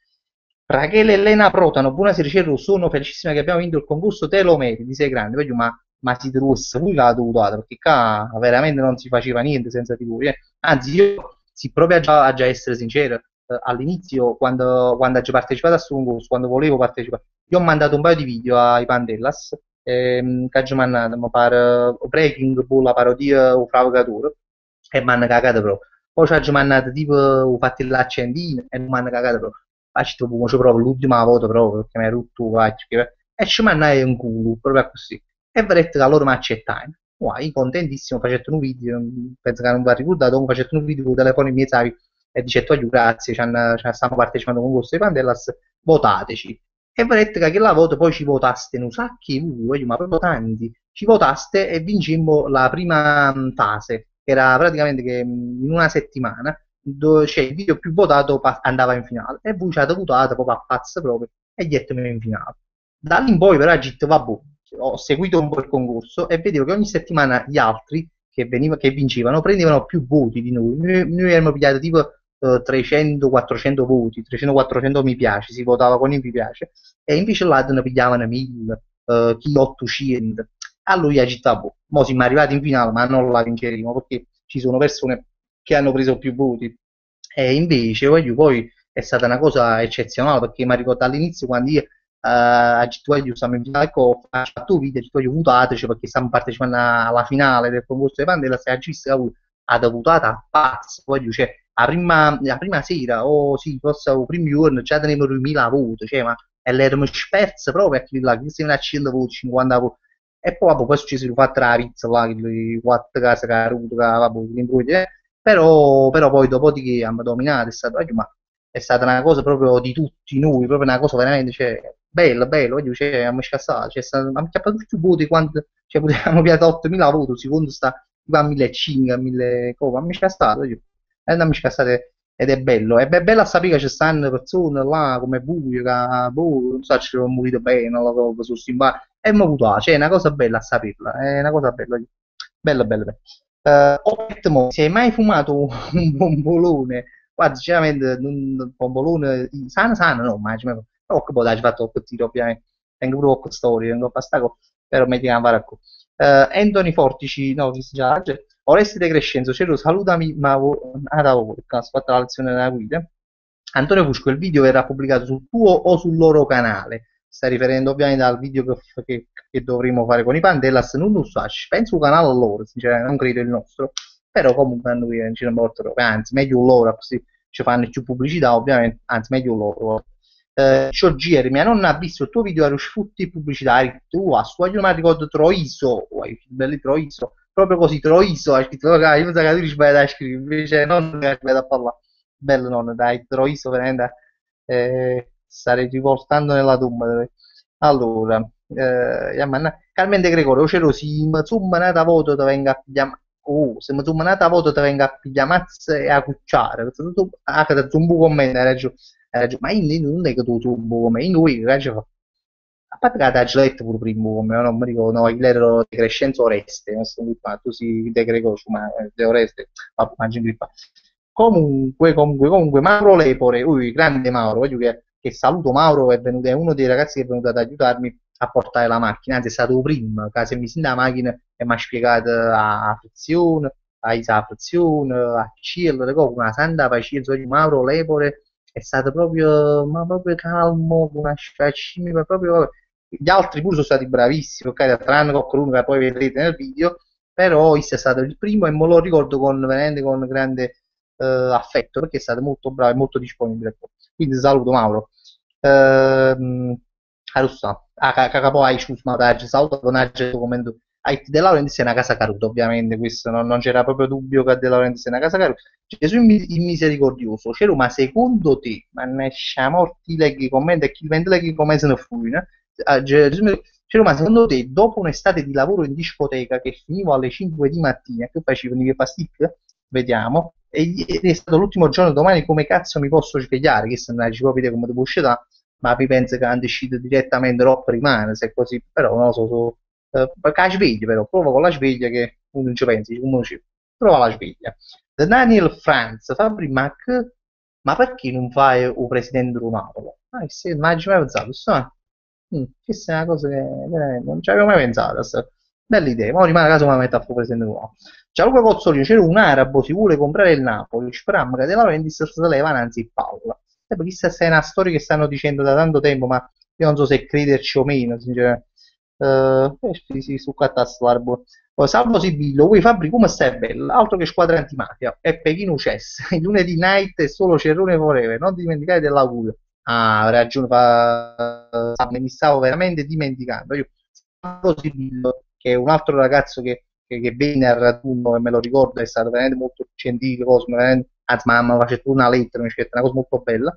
Rachele Elena Protano, buonasera Cerro, sono felicissima che abbiamo vinto il concorso, te lo meriti, sei grande, Voglio, ma si trussa, lui l'ha dovuto, perché qua veramente non si faceva niente senza di lui. Anzi, io, si proprio a già essere sincero, all'inizio, quando ho partecipato a questo concorso, quando volevo partecipare, io ho mandato un paio di video ai Pandellas, che ci mandato, mi pare, Breaking Ball, la parodia, o Provocateur, e mi hanno cagato proprio. Poi ci hanno mandato tipo, ho fatto l'accendino, e mi hanno cagato proprio. Ma ci trovo proprio l'ultima volta proprio perché mi hai rotto il faccio, e ci mandai un culo proprio così e vedete che loro mi accettano. Io contentissimo, facendo un video, penso che non vi ricordate, comunque facendo un video con il telefono miei savi e dicendo grazie, stiamo partecipando con concorso di Pandellas, votateci. E vedete che quella volta poi ci votaste un sacco di voi, ma proprio tanti, ci votaste e vincemmo la prima fase, che era praticamente che in una settimana dove c'è il video più votato andava in finale e voi ci avete votato proprio a pazzo proprio e dietro in finale. Da lì in poi però ho detto, vabbè, ho seguito un po' il concorso e vedevo che ogni settimana gli altri che vincevano prendevano più voti di noi. Noi abbiamo pigliato tipo 300-400 voti, 300-400 mi piace, si votava con il mi piace, e invece là ne pigliavano 1000, chi 800. Allora io ho detto, vabbè, mo siamo arrivati in finale, ma non la vinceremo perché ci sono persone che hanno preso più voti. E invece, poi è stata una cosa eccezionale perché mi ricordo all'inizio quando io a Gittuaglio stiamo in finale, ecco, ho fatto un video, Gittuaglio votateci perché stiamo partecipando alla finale del concorso di Pandela, se agisse ha votato a pazzo, voglio, cioè, la prima sera, o sì, forse il primo giorno, già tenevo 2000 voti, cioè, ma e l'erano spersi proprio perché là, che stiamo a 100 voti, 50 voti, e poi, vabbè, poi è successo il fatto la pizza, là, le quattro case che ha avuto, che, vabbè, però poi dopo di che hanno dominato, è stato, ma è stata una cosa proprio di tutti noi, proprio una cosa veramente, cioè, bella, bella, voglio, cioè, a me scassato, cioè, abbiamo chiappato tutti i voti quanto, cioè, potevamo pigliare 8.000 voti, secondo sta, tipo a 1.500, a 1.000, come, a me scassato, voglio, e non mi scassate, ed è bello, è bello a sapere che ci stanno persone là, come buio, che, boh, non so, ci sono morito bene, non lo so, su sti bar, e mi avuto, cioè, è una cosa bella a saperla, è una cosa bella, bella, bella, bella. Ottimo, se hai mai fumato un bombolone? Guarda, sinceramente, un bombolone sano, sano, no, ma però che poi dai, ci fatto un tiro, ovviamente. Tengo pure con storie, tengo pastaco, però mi dicono fare ecco. Anthony Fortici, no, che si già, Oreste De Crescenzo, Cielo, salutami, ma ah, da lavoro, ho fatto la lezione della guida. Antonio Fusco, il video verrà pubblicato sul tuo o sul loro canale? Sta riferendo ovviamente al video che dovremo fare con i Pandellas, non lo so, penso un canale loro, sinceramente, non credo il nostro, però comunque a noi non ci importa proprio, anzi meglio loro, così ci fanno più pubblicità ovviamente, anzi meglio loro. Giorgieri, mia nonna ha visto il tuo video a sfutti pubblicitari, tu a suo io mi ricordo Troiso, belli Troiso, proprio così Troiso, hai scritto, io penso che tu sbagli a scrivere, invece non sbagli a parlare, bello nonno, dai, Troiso veramente, starei riportando nella tomba. Allora, Carmen De Gregorio, c'ero si mi zummanata voto te venga a pigliare, oh, se mi zummanata voto te venga a pigliare mazze e a cucciare, che te zumbu con me, hai ragione. Ma io non è che tu zumbu con me, io lui, che fa? A parte che la Gilet pure prima, come non mi ricordo, no, il ero di Crescenzo Oreste, non sto qui tu si De Gregorio, ma De Oreste, vabbè, immagino che fa. Comunque, Mauro Lepore, grande Mauro, voglio che saluto Mauro, è uno dei ragazzi che è venuto ad aiutarmi a portare la macchina, anzi è stato il primo, che se mi sente la macchina e mi ha spiegato la frizione, la frizione, a cielo, le cose, una santa pazienza, oggi Mauro Lepore è stato proprio, ma proprio calmo, con una scimmia, proprio, gli altri pure sono stati bravissimi, ok, tranne qualcuno che poi vedrete nel video, però questo è stato il primo e me lo ricordo con, veramente con grande affetto perché è stato molto bravo e molto disponibile. Quindi saluto Mauro. Arussa, capo hai ma dai, saluto con Agge commento. Hai De Laurentiis è una casa caruta, ovviamente, questo non c'era proprio dubbio che De Laurentiis è una casa caruta. Gesù il misericordioso, c'era, ma secondo te, ma ne morti leghi commenti e chi vende leghi come se ne fui, no? Gesù, ma secondo te, dopo un'estate di lavoro in discoteca che finivo alle 5 di mattina, che facevo i pasticche? Vediamo. Ed è stato l'ultimo giorno, domani come cazzo mi posso svegliare? Che se non hai proprio idea come devo uscire, ma mi penso che hanno deciso direttamente troppo rimane, se è così, però non lo so, perché la sveglia però, prova con la sveglia che uno non ci pensi, uno non ci prova la sveglia. Daniel Franz, Fabri Mac, ma perché non fai il presidente del Napoli? Se, non ci mai pensato, questa è una cosa che veramente non ci avevo mai pensato, bella idea, ma rimane a caso mi metto a fare presidente del Napoli. Gianluca Cozzolino, c'era un arabo, si vuole comprare il Napoli, speriamo che De Laurentiis se leva anzi Paola. Perché questa è una storia che stanno dicendo da tanto tempo, ma io non so se crederci o meno, sinceramente. Sì, sì, su Cattasto l'arbo. Salvo Sibillo, voi Fabri come stai bella? Altro che squadra antimafia. E Pechino Chess. Il lunedì night è solo Cerrone Forever. Non dimenticate dell'augurio. Ah, ha ragione, mi stavo veramente dimenticando. Io, Salvo Sibillo, che è un altro ragazzo che venne al raduno e me lo ricordo, è stato veramente molto gentile, anzi, mamma mi ha fatto una lettera, mi ha scritto una cosa molto bella.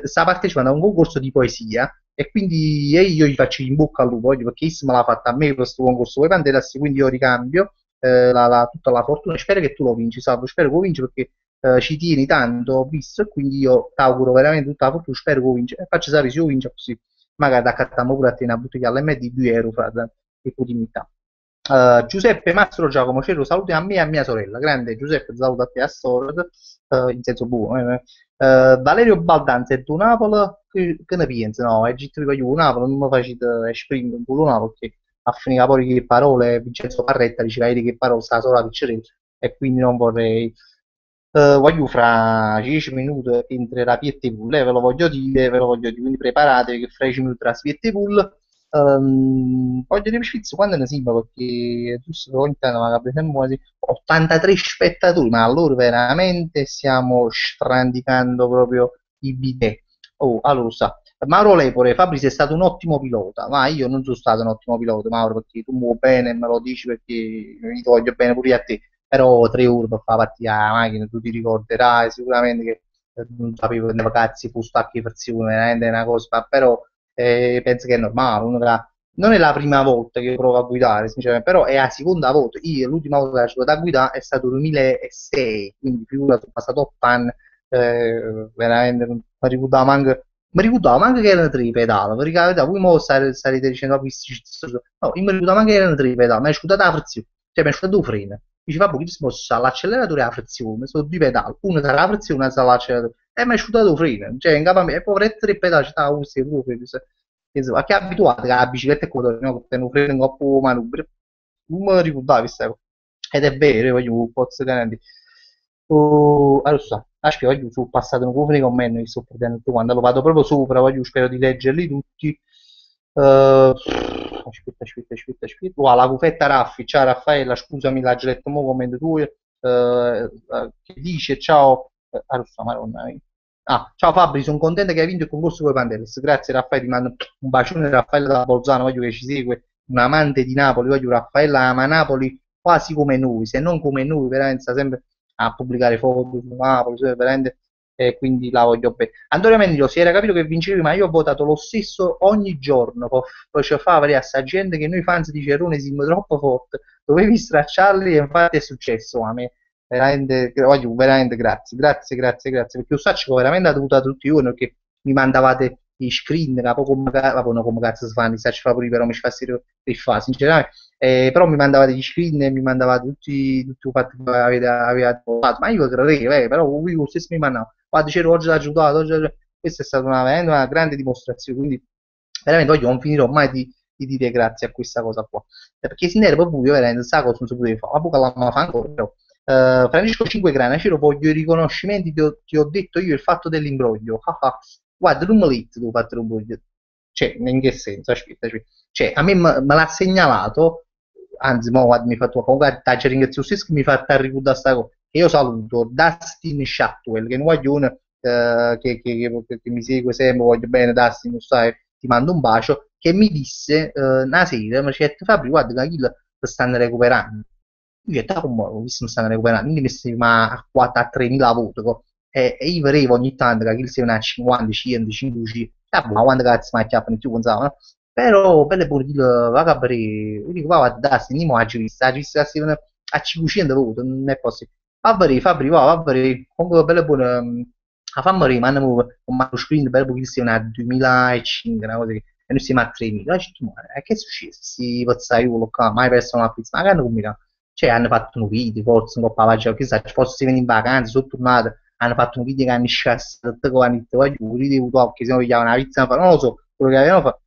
Sta partecipando a un concorso di poesia e quindi io gli faccio in bocca al lupo perché Is me l'ha fatta a me questo concorso con Panteras, quindi io ricambio tutta la fortuna, spero che tu lo vinci, Salvo, spero che lo vinci perché ci tieni tanto, ho visto, e quindi io ti auguro veramente tutta la fortuna, spero che lo vinci e faccio sapere se io vince così magari accattiamo pure a te una bottiglia all'MD 2 euro e poi dignità. Giuseppe Mastro Giacomo Cero, saluti a me e a mia sorella. Grande Giuseppe, saluto a te a Storad, in senso buono. Valerio Baldanza e tu Napoli, che ne pensi? No, è giusto che io Napoli, non mi facete esprimere un culo Napoli perché a finire poi che parole, Vincenzo Parretta diceva ieri che parole sta solo a Piccerelli e quindi non vorrei. Voglio fra 10 minuti entrerà Piette Pool, ve lo voglio dire, quindi preparatevi che fra 10 minuti tra Piette Pool. Voglio dire Svizzera quando ne siamo perché giusto ogni tanto magari sempre così 83 spettatori, ma allora veramente stiamo strandicando proprio i bidet. Oh, allora sa. Mauro Lepore, Fabri sei stato un ottimo pilota, ma io non sono stato un ottimo pilota, Mauro, perché tu muovi bene e me lo dici perché mi voglio bene pure a te, però 3 ore per fare partire la macchina, tu ti ricorderai sicuramente che non sapevo che ne cazzi fu stacchi frizione, veramente è una cosa, però penso che è normale, non è la prima volta che provo a guidare, sinceramente, però è la seconda volta. Io l'ultima volta che ho provato a guidare è stato nel 2006, quindi figura, sono passato 8 anni, veramente non mi ricordavo manco che erano 3 pedali, mi ricordavo, voi mo starete dicendo, "Ah, no, io mi ricordavo manco che erano 3 pedali, mi è scudato la frizione, cioè mi è scudato il freno. Dice, vabbè, che si sposta l'acceleratore e la frizione, sono 2 pedali, uno sarà la frizione, uno sarà l'acceleratore, e mi è scudato il freno, cioè in capo a me, e poi 3 pedali, stava così, proprio, insomma, che è abituato che la bicicletta è come no? Che tengo freno in coppo manubrio. Non me lo ricordavo questa cosa. Ed è vero, io voglio un po' di grandi. Oh, allora, aspetta, voglio sul passato, non può con me, non sto perdendo tutto quanto, lo vado proprio sopra, voglio, spero di leggerli tutti. Aspetta. Wow, la cufetta Raffi, ciao Raffaella, scusami, l'ha già letto mo commento tu, che dice, ciao, allora, madonna mia. Ah, ciao Fabri, sono contento che hai vinto il concorso con i Pantelis. Grazie Raffaele, ti mando un bacione Raffaella da Bolzano, voglio che ci segue, un amante di Napoli, voglio Raffaella ama Napoli quasi come noi, se non come noi, veramente sta sempre a pubblicare foto su Napoli, veramente, quindi la voglio bene. Antonio Mendilo, si era capito che vincevi, ma io ho votato lo stesso ogni giorno, poi ci fa vedere a sta gente che noi fans di Cerrone siamo troppo forti, dovevi stracciarli e infatti è successo a me veramente, voglio, veramente grazie, perché lo sacco veramente ha dovuto a tutti voi perché mi mandavate i screen, da poco vabbè, no, come cazzo si fanno, i sacci favori, però mi ci fa rifà, sinceramente, però mi mandavate gli screen, mi mandavate tutti i fatti che avete fatto, ma io credevo, però voi lo stesso mi mandavo, guarda, c'ero oggi l'ha giudato, questa è stata veramente una grande dimostrazione, quindi veramente voglio non finirò mai di dire grazie a questa cosa qua, perché se ne era proprio veramente, sa cosa non si poteva fare, ma poi la fa ancora, però. Francesco 5 Granacero, voglio i riconoscimenti, ti ho detto io il fatto dell'imbroglio. Ah, ah. Guarda, non me l'hai detto tu il fatto dell'imbroglio. Cioè, in che senso? Aspetta. Cioè, a me me l'ha segnalato anzi, mo, guarda, mi fa tua comunque, ti ringrazio stesso che mi fa ricordare sta cosa. Io saluto Dustin Shotwell, che è un guaglione che mi segue sempre, voglio bene, Dustin, lo sai, ti mando un bacio, che mi disse una sera, mi disse, Fabri, guarda che Achille stanno recuperando. Io ho detto, "Ah, come ho visto mi stanno recuperando, quindi mi sembra a 4 a 3.000 voti, e io vedevo ogni tanto che Achille si a 50, 100, 500, ma quando cazzo mi acchiappano più, pensavo, no? Però, belle pure, va a bere, io dico, va a darsi, non ha visto a 500 voti, non è possibile. Va a bere, Fabri, va a bere, comunque, belle buone, a fammi rimanere un manoscritto, bello pochissimo, sia una 2005, una cosa che, e noi siamo a 3.000, e che è successo? Si pozzaiolo qua, mai perso una pizza, ma che hanno combinato? Cioè, hanno fatto un video, forse un po' pagina, chissà, forse si vengono in vacanza, sono tornati, hanno fatto un video che hanno sciassato, tutte qua, hanno detto, voglio, ridi, che se no pigliavano una pizza, non lo so, quello che avevano fatto.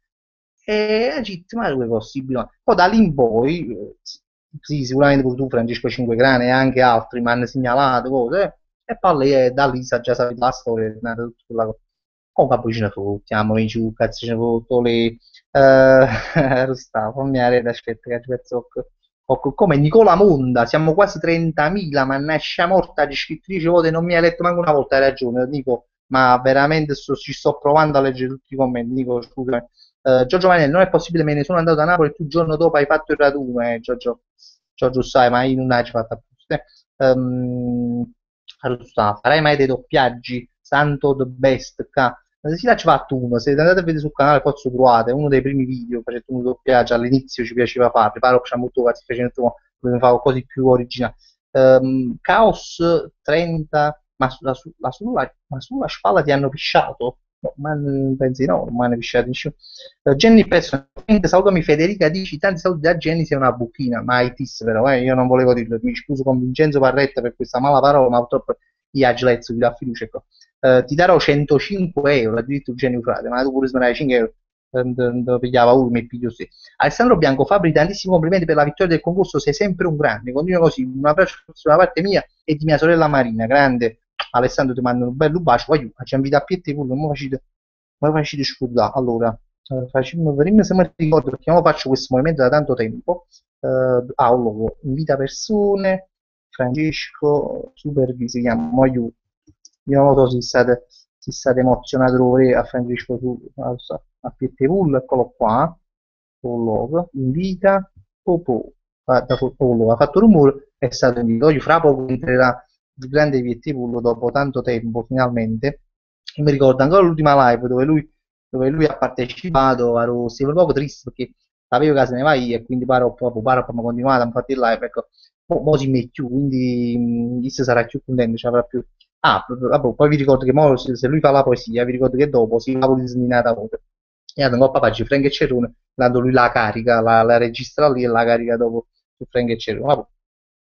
E agit, ma come è possibile? No? Poi da lì in poi, sì, sicuramente pure tu, Francesco Cinquegrane e anche altri mi hanno segnalato cose, e poi da lì sa già sapete la storia, è nata tutta quella cosa. Comunque poi ce ne fottiamo, i giù, cazzo ce ne fotto, le... Sta, fammi la rete, aspetta che ci penso. Come Nicola Monda, siamo quasi 30.000, ma nasce morta di scrittrice, volte non mi ha letto manco una volta, hai ragione, dico, ma veramente ci sto provando a leggere tutti i commenti, dico, scusa. Giorgio Manelli, non è possibile, me ne sono andato a Napoli e tu il giorno dopo hai fatto il raduno, Giorgio, Giorgio sai, ma io non hai fatto apposta. Farai mai dei doppiaggi? Santo the best, sì, là ci fatto uno, se andate a vedere sul canale poi lo trovate, è uno dei primi video, facendo un doppiaggio, all'inizio ci piaceva farli, poi c'è molto che facendo fare cose più originali. Caos 30, ma ma sulla spalla ti hanno pisciato? No, ma pensi no, non mi hanno pisciato nessuno. Jenny personalmente, salutami Federica, dici tanti saluti da Jenny, sei una buchina, ma ITIS però, io non volevo dirlo, mi scuso con Vincenzo Parretta per questa mala parola, ma purtroppo gli Agilezzo, vi dà fiducia, ecco. Ti darò 105 euro, addirittura Genio Frate, ma tu pure smerai 5 euro, pigliava uno, mi piglio sì. Alessandro Bianco Fabri, tantissimi complimenti per la vittoria del concorso, sei sempre un grande, continua così, un abbraccio da parte mia e di mia sorella Marina, grande. Alessandro ti mando un bello bacio, poi ci invito a piedi pure, non facete scordare. Allora, facciamo, vediamo se mi ricordo, perché non faccio questo movimento da tanto tempo. Allora, invita persone, Francesco, Supervisi, si chiama, mo aiuto. Io non lo so se state emozionati pure a Francesco a Pietrepul, eccolo qua, Pollock, invita, Popò, ha fatto rumore, è stato invitato. Oggi fra poco entrerà il grande Pietrepul dopo tanto tempo, finalmente. E mi ricordo ancora l'ultima live dove lui ha partecipato, ero un poco triste perché sapevo che se ne va io e quindi paro, ma continuato a fare il live, ecco, mo si mette più, quindi questo sarà più contento, ci avrà più. Ah, vabbè, poi vi ricordo che mo, se lui fa la poesia, vi ricordo che dopo si fa un'insegnata voce. E hanno papà papà Frank e Cerrone, dando lui la carica, la registra lì e la carica dopo su Frank e Cerrone. Vabbè,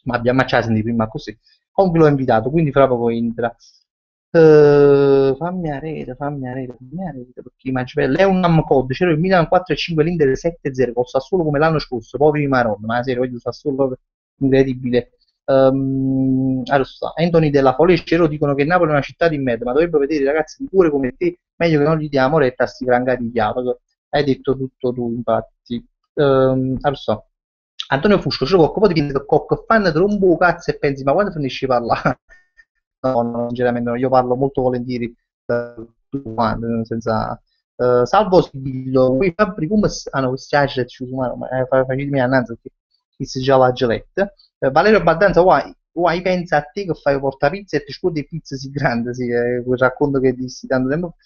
ma abbiamo acciato di prima così. Comunque l'ho invitato, quindi fra poco entra. Fammi a rete, perché immagino bella. È un NAM code, c'era il Milan 4-5, l'Inter 7-0, con Sassuolo come l'anno scorso, poveri Maronna, ma la serie, voglio Sassuolo proprio incredibile. Allora, Anthony della Folecero dicono che Napoli è una città di merda, ma dovrebbero vedere i ragazzi di cuore come te, meglio che non gli diamo retta a sti frangati di chiave. Hai detto tutto tu, infatti. Allora, Antonio Fusco, c'è qualcuno di che cocco fan trombo cazzo e pensi, ma quando finisci di parlare? No, no, sinceramente no, io parlo molto volentieri tutto quanto, senza... salvo Sibillo, quei Fabri come hanno questi agili ci umano, ma facetemi annanzi perché chi si già la geletta. Valerio Baldanza, guai pensa a te che fai portapizza e ti scuoti pizza si grande, sì, quel racconto che dissi tanto tempo.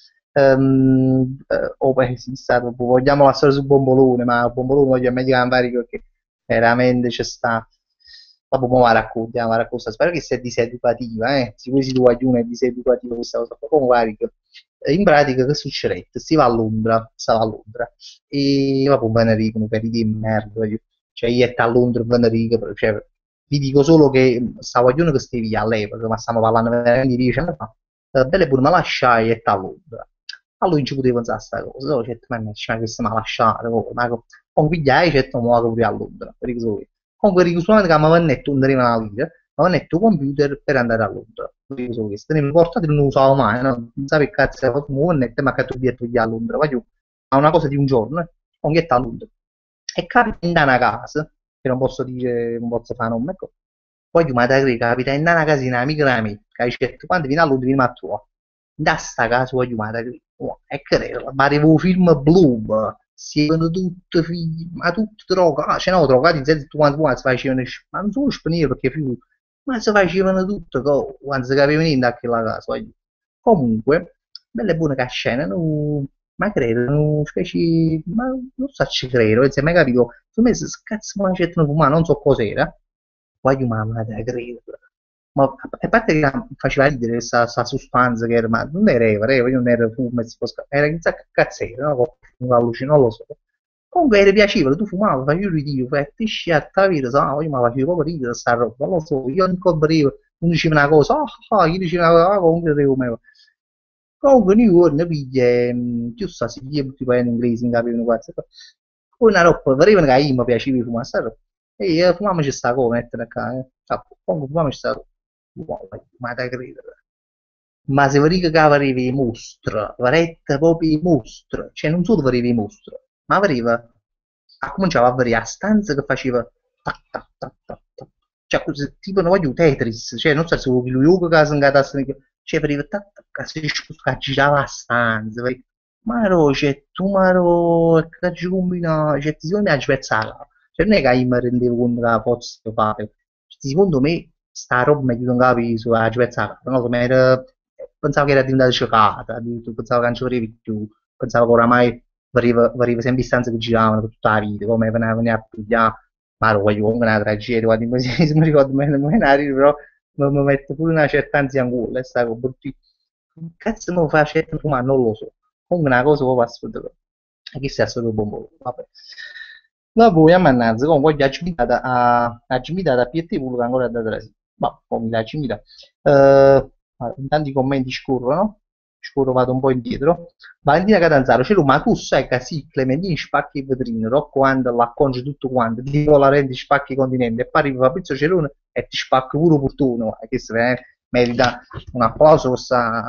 Oh, beh, sì, stato, vogliamo la storia su Bombolone, ma Bombolone voglio meglio andare perché veramente c'è sta. Vabbè, mo la racconta, spero che sia diseducativa, sicuro si guaglione è diseducativa questa cosa. Comunque, guarda che, in pratica che succede? Si va a Londra, stava a Londra, e vabbè, Benerico, per di merda, cioè io a Londra, Benerico, cioè, vi dico solo che sta guaglione che stai via all'epoca, ma stiamo parlando veramente di 10 anni fa, belle pure me lasciai e a Londra. Allora non ci potevo pensare a sta cosa, no, certo, ma questo mi ha lasciato, ma con quegli certo, mi muovo pure a Londra, per solo io. Comunque dico solamente che mi aveva detto non arriva una lira, mi aveva detto computer per andare a Londra. Dico solo questo, tenevo portato non lo usavo mai, no? Non sapevo che cazzo era fatto un netto, ma che tu biglietto a Londra, vai giù, ma una cosa di un giorno, con che a Londra. E capita in una casa, che non posso dire, non posso fare nome, ecco. Poi ma da che capita in una casina amica mia, che ha detto quando viene all'ultimo a tua, da sta casa voglio ma da che, e credo, ma arrivo un film Bloom, si vedono tutti figli, ma tutti drogati, ce n'ho drogati, tutti quanti quanti si facevano, ma non solo spanire perché figli, ma si facevano tutto, quando si capiva niente a quella casa, voglio. Comunque, belle e buone che scena, ma credo, specie, ma non so se ci credo, non si è mai capito, secondo me se cazzo mi accettano fumare, non so cos'era, poi io mamma te credo, ma a parte che faceva ridere questa sostanza che era, ma non era io non ero fumo, era chissà che cazzo era, no? Un allucino, non lo so. Comunque era piacevole, tu fumavi, facevi ridere, fai ti sciatta la vita, sai, io mi facevo proprio ridere sta roba, non lo so, io non coprivo, uno diceva una cosa, io dicevo una cosa, comunque devo me. Comunque New York ne piglia, giusto, si chiama tipo in inglese, non capivo quasi. Poi una roba, volevano che io mi piaceva fumare sta roba. E io fumiamoci sta cosa, mettere qua, cioè, comunque fumiamoci sta cosa. Wow, ma da credere. Ma se vedi che aveva i mostri, veramente proprio i mostri, cioè non solo aveva i mostri, ma aveva, cominciava a vedere a stanza che faceva tac tac tac tac tac, cioè tipo non voglio Tetris, cioè non so se lui che si ingatasse, cioè faceva tac tac, si girava a stanza, ma no, cioè tu ma no, che ci combina, cioè ti secondo me ha spezzato, cioè non è che io mi rendevo conto che la pozzo fare, secondo me sta roba mi non capisco, la spezzata, non lo so, pensavo che era diventata giocata, addirittura pensavo che non ci volevi più, pensavo che oramai variva sempre istanze che giravano per tutta la vita, come venivano a pigliare, ma lo voglio comunque una tragedia, guarda, se mi ricordo meno però mi mette pure una certa ansia in culo, e sta roba, cazzo mi fa certo fumare, non lo so, comunque una cosa proprio assurda, chissà solo bombo, vabbè. No, poi a mannaggia, comunque oggi ha a PT pure che ancora da tre. Ma come la cimita. Intanto i commenti scorrono, scorro vado un po' indietro. Valentina Catanzaro, c'è lui, ma tu sai che sì, Clementini spacchi il vetrino, Rocco quando l'accongi tutto quanto, tipo la rendi spacchi i continenti, e poi arriva Fabrizio Cerone e ti spacca pure opportuno, che se merita un applauso per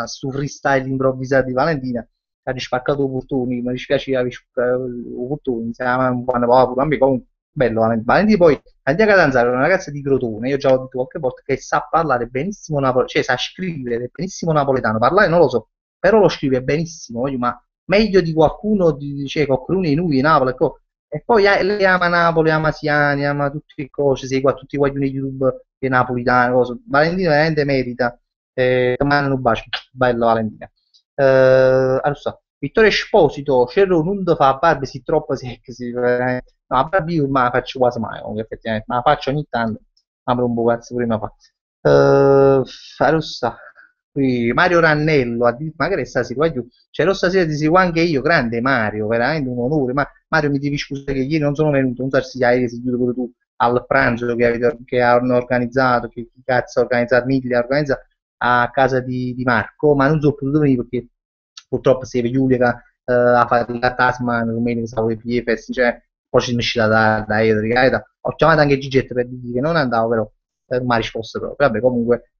sto freestyle improvvisato di Valentina ha spaccato opportuni, mi dispiace aver spaccato opportuni, siamo quando pure a me comunque bello Valentino. Valentino poi Andiamo Catanzaro è una ragazza di Crotone, io già l'ho detto qualche volta, che sa parlare benissimo napoletano, cioè sa scrivere benissimo napoletano, parlare non lo so, però lo scrive benissimo, ma meglio di qualcuno, cioè qualcuno di noi in Napoli, ecco. E poi lei ama Napoli, ama Siani, ama tutte le cose, segue a tutti i guaglioni di YouTube dei napolitani, cose. Valentino veramente merita, ti mando un bacio, bello Valentina. Allora, Vittorio Esposito, Cerro non ti fa barba si troppo sexy, veramente. No, la barba io ma la faccio quasi mai, comunque, effettivamente, ma la faccio ogni tanto, apro un po' cazzo prima fa. Rossa, qui Mario Rannello, magari stasera, voglio, c'ero stasera ti seguo anche io, grande Mario, veramente un onore, ma Mario mi devi scusare che ieri non sono venuto, non so se hai seguito pure tu al pranzo che hanno organizzato, che chi cazzo ha organizzato, Miglia ha organizzato a casa di Marco, ma non sono potuto venire perché purtroppo si vede Giulia che ha fatto il tasma, domenica stavo di PFS, cioè poi ci sono uscita da Edrica, ho chiamato anche Gigetto per dire che non andavo, però non mi ha risposto proprio, vabbè comunque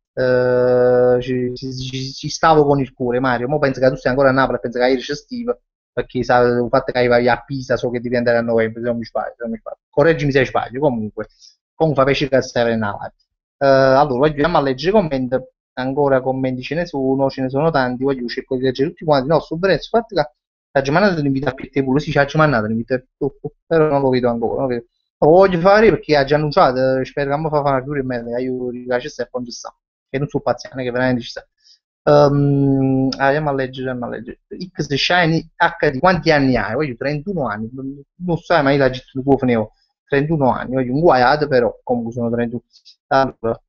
ci stavo con il cuore Mario, mo penso che tu stai ancora a Napoli, penso che ieri c'è Steve, perché sa, il fatto che vai a Pisa so che devi andare a novembre, se non mi sbaglio, se non mi sbaglio. Correggimi se sbaglio, comunque fa piacere che stai in Napoli. Allora, andiamo a leggere i commenti, ancora commenti ce ne sono tanti, voglio cercare di leggere tutti quanti, no, su Venezia, infatti la giornata l'invita a PT pure, sì, c'è la giornata l'invita a PT, però non lo vedo ancora, non lo vedo. Lo voglio fare perché ha già annunciato, spero che mi fa fare pure in me, che io ringrazio e non ci sta, che non sono paziente, che veramente ci sta. Andiamo a leggere. X Shiny HD, quanti anni hai? Voglio 31 anni, non sai mai la gestione tuo fineo, 31 anni, voglio un guaiato, però comunque sono 31. Allora,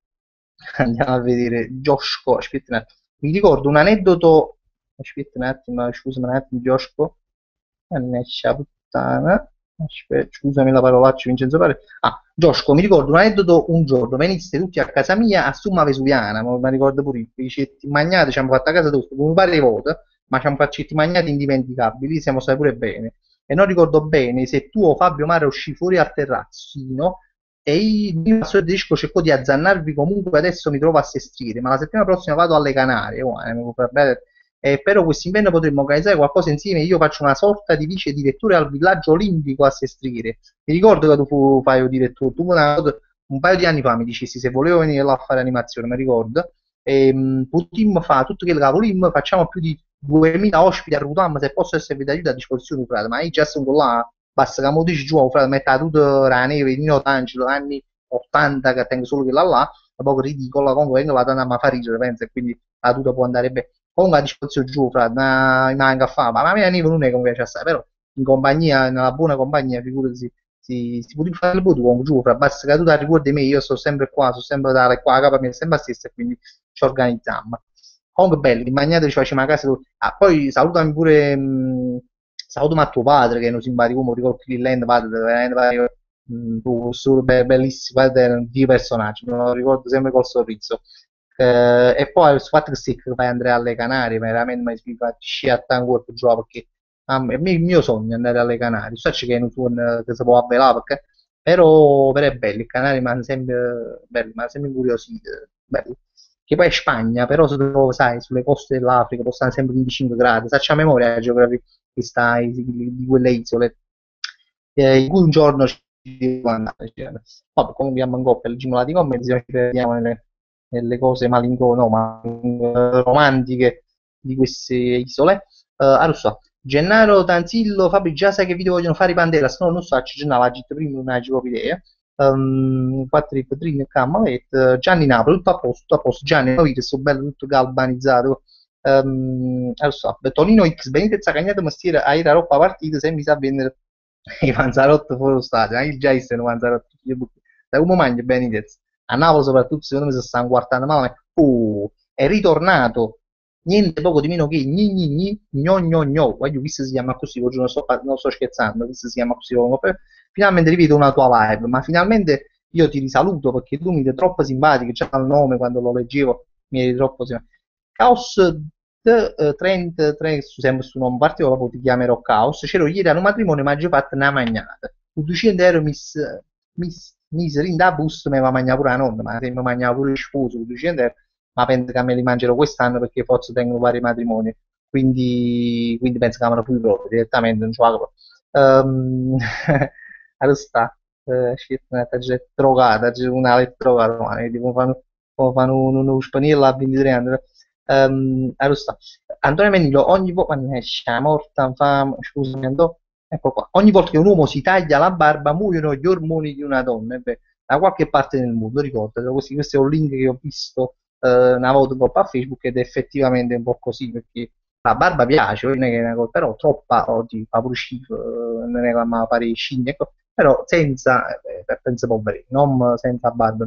andiamo a vedere Joshko, aspetta un attimo. Mi ricordo un aneddoto, aspetta un attimo, scusami un attimo, Joshko, mannaggia puttana, aspetta, scusami la parolaccia Vincenzo Pare. Ah, Giosco, mi ricordo un aneddoto un giorno, veniste tutti a casa mia a Summa Vesuviana, mi ricordo pure i picetti magnati, ci hanno fatto a casa tutti, come pare volte, ma ci hanno fatto citti magnati indimenticabili, siamo stati pure bene. E non ricordo bene se tu o Fabio Mare uscì fuori al terrazzino e io al solito disco cerco di azzannarvi comunque adesso mi trovo a Sestire, ma la settimana prossima vado alle Canarie, Però quest'inverno potremmo organizzare qualcosa insieme. Io faccio una sorta di vice direttore al villaggio olimpico a Sestriere. Mi ricordo che tu fai il direttore, tu un paio di anni fa mi dicessi se volevo venire là a fare animazione, mi ricordo. E, potremmo fare tutto quello che volimmo, facciamo più di 2000 ospiti a Rutam, se posso essere vi aiuto a disposizione, frate. Ma io già sono là, basta che mi dici giù, frate, metta tutto la neve, Nino D'Angelo, anni 80, che tengo solo quella là, un po' ridicola, comunque vengo là, andiamo a fare ridere, penso, e quindi la tuta può andare bene. Comunque a disposizione giù, frate, ma manca a fare, ma la mia neve non è come piace assai, però in compagnia, nella buona compagnia, figurati, si può fare il voto con giù, fra basta che tu ti ricordi me, io sto sempre qua, sto sempre da qua, la capa mia è sempre la stessa, e quindi ci organizziamo. Comunque bello, in magnate ci facciamo a casa. Ah, poi salutami pure, salutami a tuo padre che è un simpatico, come ricordo che Land, padre, veramente, tu, bellissimo, padre, è un dio personaggio, me lo ricordo sempre col sorriso. E poi il fatto che sì, che vai andare alle Canarie, veramente mi fa sciatta ancora più giù perché è il mio sogno andare alle Canarie. So che non so che si può avvelare perché, però è bello, i Canari mi hanno sempre bello, mi hanno sempre incuriosito, bello. Che poi è Spagna, però se tu sai, sulle coste dell'Africa possono sempre 25 gradi, faccia memoria la geografia che sta di quelle isole, in cui un giorno ci devo andare. Cioè. Vabbè, comunque andiamo in coppia, leggiamo la di commenti, ci perdiamo nelle cose no, ma romantiche di queste isole. Allora, Gennaro Tanzillo, Fabri, già sai che video vogliono fare i Panderas? No, non so, ci Gennaro l'ha detto prima, non hai proprio idea. 4 Petrini, Cammalet, Gianni Napoli, tutto a posto, Gianni, ho visto, sto bello, tutto galvanizzato. Allora, Tonino X, Benitez ha cagnato mestiere a era roba partita, se mi sa vendere i Panzarotto fuori lo stadio, anche già sono Panzarotto, da come mangia Benitez? A Napoli soprattutto, secondo me si stanno guardando male, è ritornato niente poco di meno che gni gni gni, gno gno gno. Guarda, questo si chiama così, oggi non sto scherzando, questo si chiama così. Finalmente rivedo una tua live, ma finalmente io ti risaluto perché tu mi sei troppo simpatico, già il nome quando lo leggevo mi eri troppo simpatico. Caos 33, sempre su nome particolare, poi ti chiamerò Caos. C'ero ieri a un matrimonio, ma già fatto una magnata. Con 200 euro mi rinda bus, mi va a mangiare pure la nonna, ma se mi mangiava pure il sposo con 200 euro, ma penso che me li mangerò quest'anno perché forse tengo vari matrimoni, quindi penso che me lo fui proprio direttamente, non ci vado proprio. Allora sta, shit, c'è drogata, c'è una drogata, ma tipo fanno uno spagnolo a 23 anni. Allora sta. Antonio Mennilo, ogni volta, mannaggia, morta, scusami, ecco qua. Ogni volta che un uomo si taglia la barba muoiono gli ormoni di una donna, da qualche parte del mondo, ricordatelo così, questo è un link che ho visto una volta un po' a Facebook ed è effettivamente un po' così perché la barba piace, non è che è una cosa, però troppa oggi fa pure schifo, non è che mi pare scimmia, ecco, però senza, penso poveri, non senza barba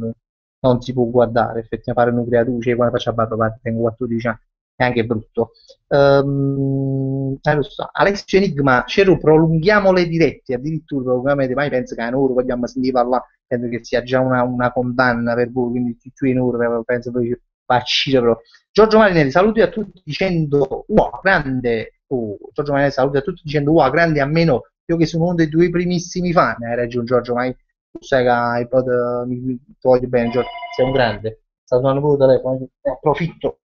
non si può guardare, effettivamente fare una creatura, cioè quando faccio la barba, guarda, tengo 14 anni, è anche brutto. Lo so. Alessio Enigma, Cero, prolunghiamo le dirette, addirittura prolungamenti, mai penso che a un'ora vogliamo sentire parlare, penso che sia già una condanna per voi, quindi più in ora penso poi facile però. Giorgio Marinelli, saluti a tutti dicendo wow, grande. Oh, Giorgio Marinelli, saluti a tutti dicendo wow, grande a meno. Io che sono uno dei tuoi primissimi fan, hai ragione Giorgio, ma tu sai che ti voglio bene, Giorgio, sei un grande. Sta suonando pure il telefono, approfitto.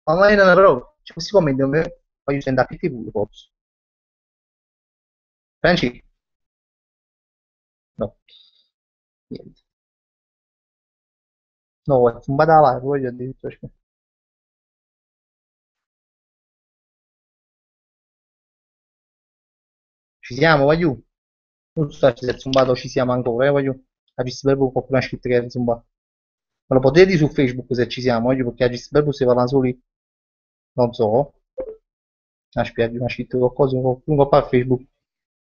Ma non è però, cioè, questi commenti non mi voglio sentire più tipo, forse. Franci? No. Niente. No, è un badava, voglio addirittura. Ci siamo, voglio. Non so se il zumbato ci siamo ancora, voglio. A Gisberbo qualcuno ha scritto che è il zumbato. Me lo potete dire su Facebook se ci siamo, voglio, perché a Gisberbo si parla soli, non so. Aspetta, mi ha scritto qualcosa, qualcuno qua a Facebook.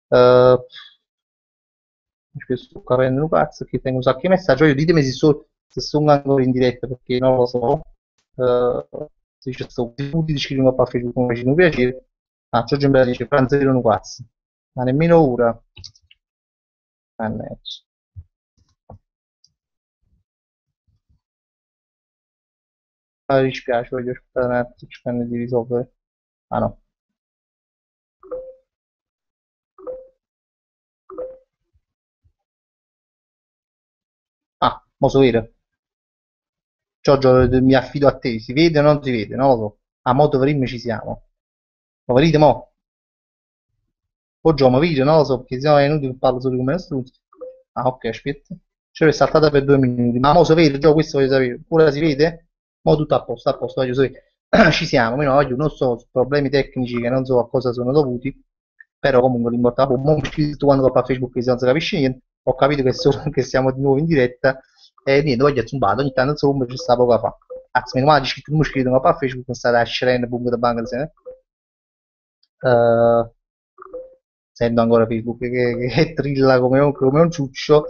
Eh, sto capendo un cazzo, che tengo un sacco di messaggi, voglio, ditemi se sono ancora in diretta, perché non lo so. Se ci sto, tutti ti scrivono qua a Facebook, come faccio un piacere. Ah, Giorgio Mbra dice, Franz era un cazzo. Ma nemmeno ora. Mannaggia. Ah, mi dispiace, voglio aspettare un attimo, cercando di risolvere. Ah no. Ah, mo so vero. Giorgio, mi affido a te, si vede o non si vede? Non lo so. A moto per ci siamo. Lo vedete mo? Oggi mi vede, non lo so, perché sennò è inutile che parlo solo come una struzza. Ah, ok, aspetta. C'era saltata per 2 minuti. Ma mo si vede, Gio, questo voglio sapere. Ora si vede? Mo tutto a posto, voglio sapere. Ci siamo, io no, oggi non so, su problemi tecnici che non so a cosa sono dovuti, però comunque l'importante, mo mi scritto quando dopo a Facebook che non si capisce niente, ho capito che, che siamo di nuovo in diretta e niente, voglio zumbato, ogni tanto insomma ci sta poco a fa. Anzi, meno male, ci mi scritto a Facebook, non state a scerene, punto da banca, eh, sento ancora Facebook che trilla come un ciuccio.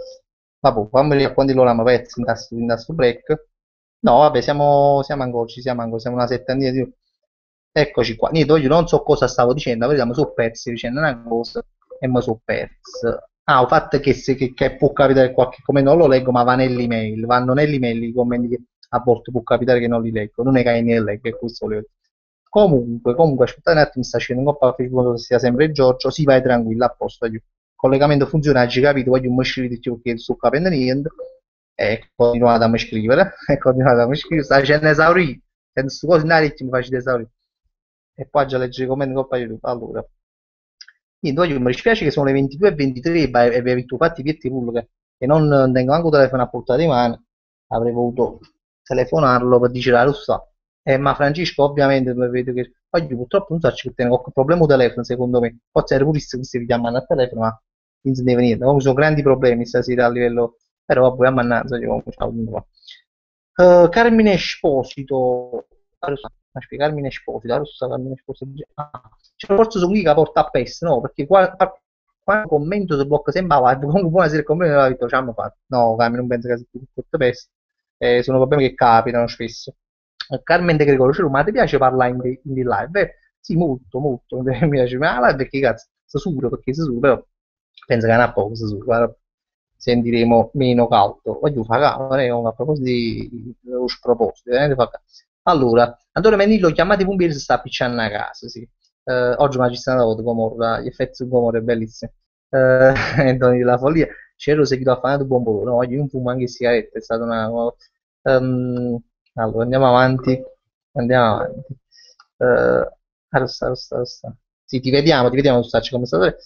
Vabbè, fammi vedere a quanti lo amo pezzi in tasto break. No, vabbè, siamo ancora, ci siamo ancora, siamo una settantina di... Eccoci qua. Niente, io non so cosa stavo dicendo, vediamo, sono persi dicendo una cosa e mi sono perso. Ah, il fatto è che, che può capitare qualche commento, non lo leggo, ma va nell'email, vanno nell'email i commenti che a volte può capitare che non li leggo, non è che ne leggo, è questo volevo dire. Comunque, aspettate un attimo, sta scendendo un po' a Facebook, che sia sempre Giorgio, si vai tranquillo, a posto, il collegamento funziona, hai capito, voglio un scrivere perché sto capendo niente, e continuate a mi scrivere, e continuate a mi scrivere, sta dicendo esaurito, se queste cose in aria mi faccio esaurire, e poi già legge i commenti coppa di tutto, allora. Niente, voglio, mi dispiace che sono le 22:23 e avevi tu fatti piatti pure che non tengo anche un telefono a portata di mano, avrei voluto telefonarlo per dire la rossa. Ma Francesco ovviamente vedo che oggi purtroppo non so se tiene qualche problema con il telefono secondo me, forse era purissimo che si chiamano al telefono ma non si deve niente, comunque sono grandi problemi stasera a livello, però vabbè ammannazza, io comunque ciao, comunque va. Carmine Esposito, aspetta, Carmine Esposito, la rossa Carmine Esposito, ah, cioè, forse sono qui che porta a PES, no? Perché qua commento sul blocco sembrava, comunque buonasera, il commento della vittoria, ci hanno fatto. No, Carmine, non penso che sia più porta PES, sono problemi che capitano spesso. Carmen De Gregorio, cioè, ma ti piace parlare in live? Sì, molto, molto, mi piace, ma la live perché cazzo, sto sicuro, perché sto sicuro, però penso che non a poco, sto sicuro, guarda, sentiremo meno caldo. Voglio fare a proposito di sproposito, veramente fa caldo. Allora, Antonio Menillo, chiamate i pompieri se sta appicciando a casa, sì. Oggi magistrato voto Gomorra, gli effetti su Gomorra è bellissimo. Antonio la follia, c'ero seguito a fare un buon volo, no, oggi io non fumo anche sigarette, è stata una... allora, andiamo avanti. Arrosta, arrosta, arrosta. Sì, ti vediamo su Stacci come statore.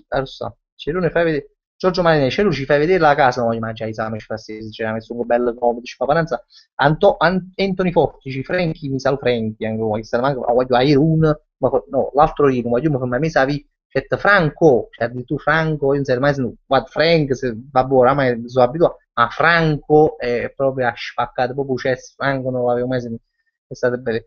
Arrosta, Cerone fai vedere. Giorgio Marinelli, Cerone ci fai vedere la casa, no, immagino, esame ci fa c'era messo un bello comodo, ci fa pananza. Anthony Forti, Franchi, mi sa Franchi, anche voi, sta manco, voglio a Irun, no, l'altro Irun, voglio mi fa mai savi, c'è Franco, c'è addirittura Franco, io non so mai se guarda Frank, se, vabbè, oramai sono abituato, ma Franco è proprio ha spaccato proprio chest, Franco non l'avevo mai sentito, è stato bello.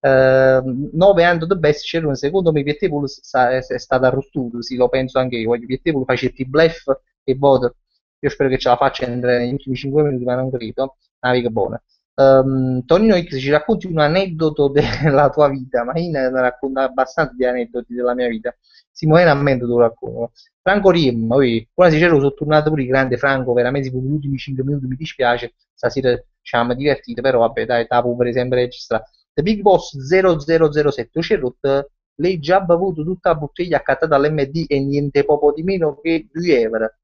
9 anni the best c'era secondo me Pietepolo è stato arrostuto, sì lo penso anche io, voglio Pietepolo faceva i bluff e voto, io spero che ce la faccia entrare negli ultimi 5 minuti ma non credo, una vita buona. Tonino X ci racconti un aneddoto della tua vita, ma io ne racconto abbastanza di aneddoti della mia vita. Simone Ammento te lo racconto. Franco Riem, poi, quando si c'era sono tornato pure il grande Franco, veramente per gli ultimi 5 minuti mi dispiace, stasera ci siamo divertiti, però vabbè dai, tapo per sempre registrato. The Big Boss 0007, Cerrot, lei già bevuto tutta la bottiglia accattata all'MD e niente poco di meno che 2 euro.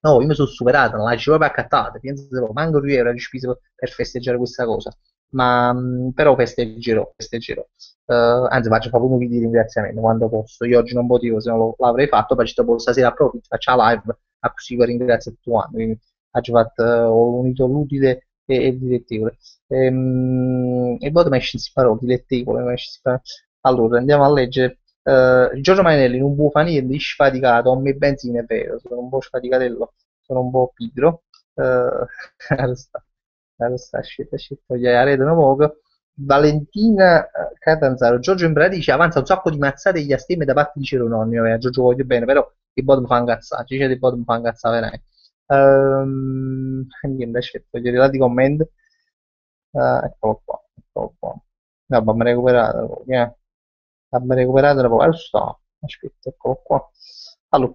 No, io mi sono superato, non la ci proprio accattata, penso che manco 2 euro di spesa per festeggiare questa cosa. però festeggerò, festeggerò. Anzi, faccio proprio un video di ringraziamento quando posso. Io oggi non potevo, se no l'avrei fatto, poi ci dopo stasera approfitto, faccio la live, a così vi ringrazio tutti quanti. Quindi ho unito l'utile e il dilettevole. E poi mi esce si parole, dilettevole, allora, andiamo a leggere. Giorgio Mainelli non può fare niente, sfaticato, ho me benzina, è vero, sono un po' sfaticatello, sono un po' pigro. Sta scelta, scelta, gli arredano poco. Valentina Catanzaro, Giorgio Imbradici avanza un sacco di mazzate e gli astemme da parte di Cerononio. Giorgio voglio bene, però il bottom fa incazzare, dice il bottom fa incazzare veramente. Niente, aspetta, gli arrivati comment. Eccolo qua, eccolo qua. No, abbiamo recuperato, abbiamo recuperato un po'. Sta, aspetta, eccolo qua. Allora,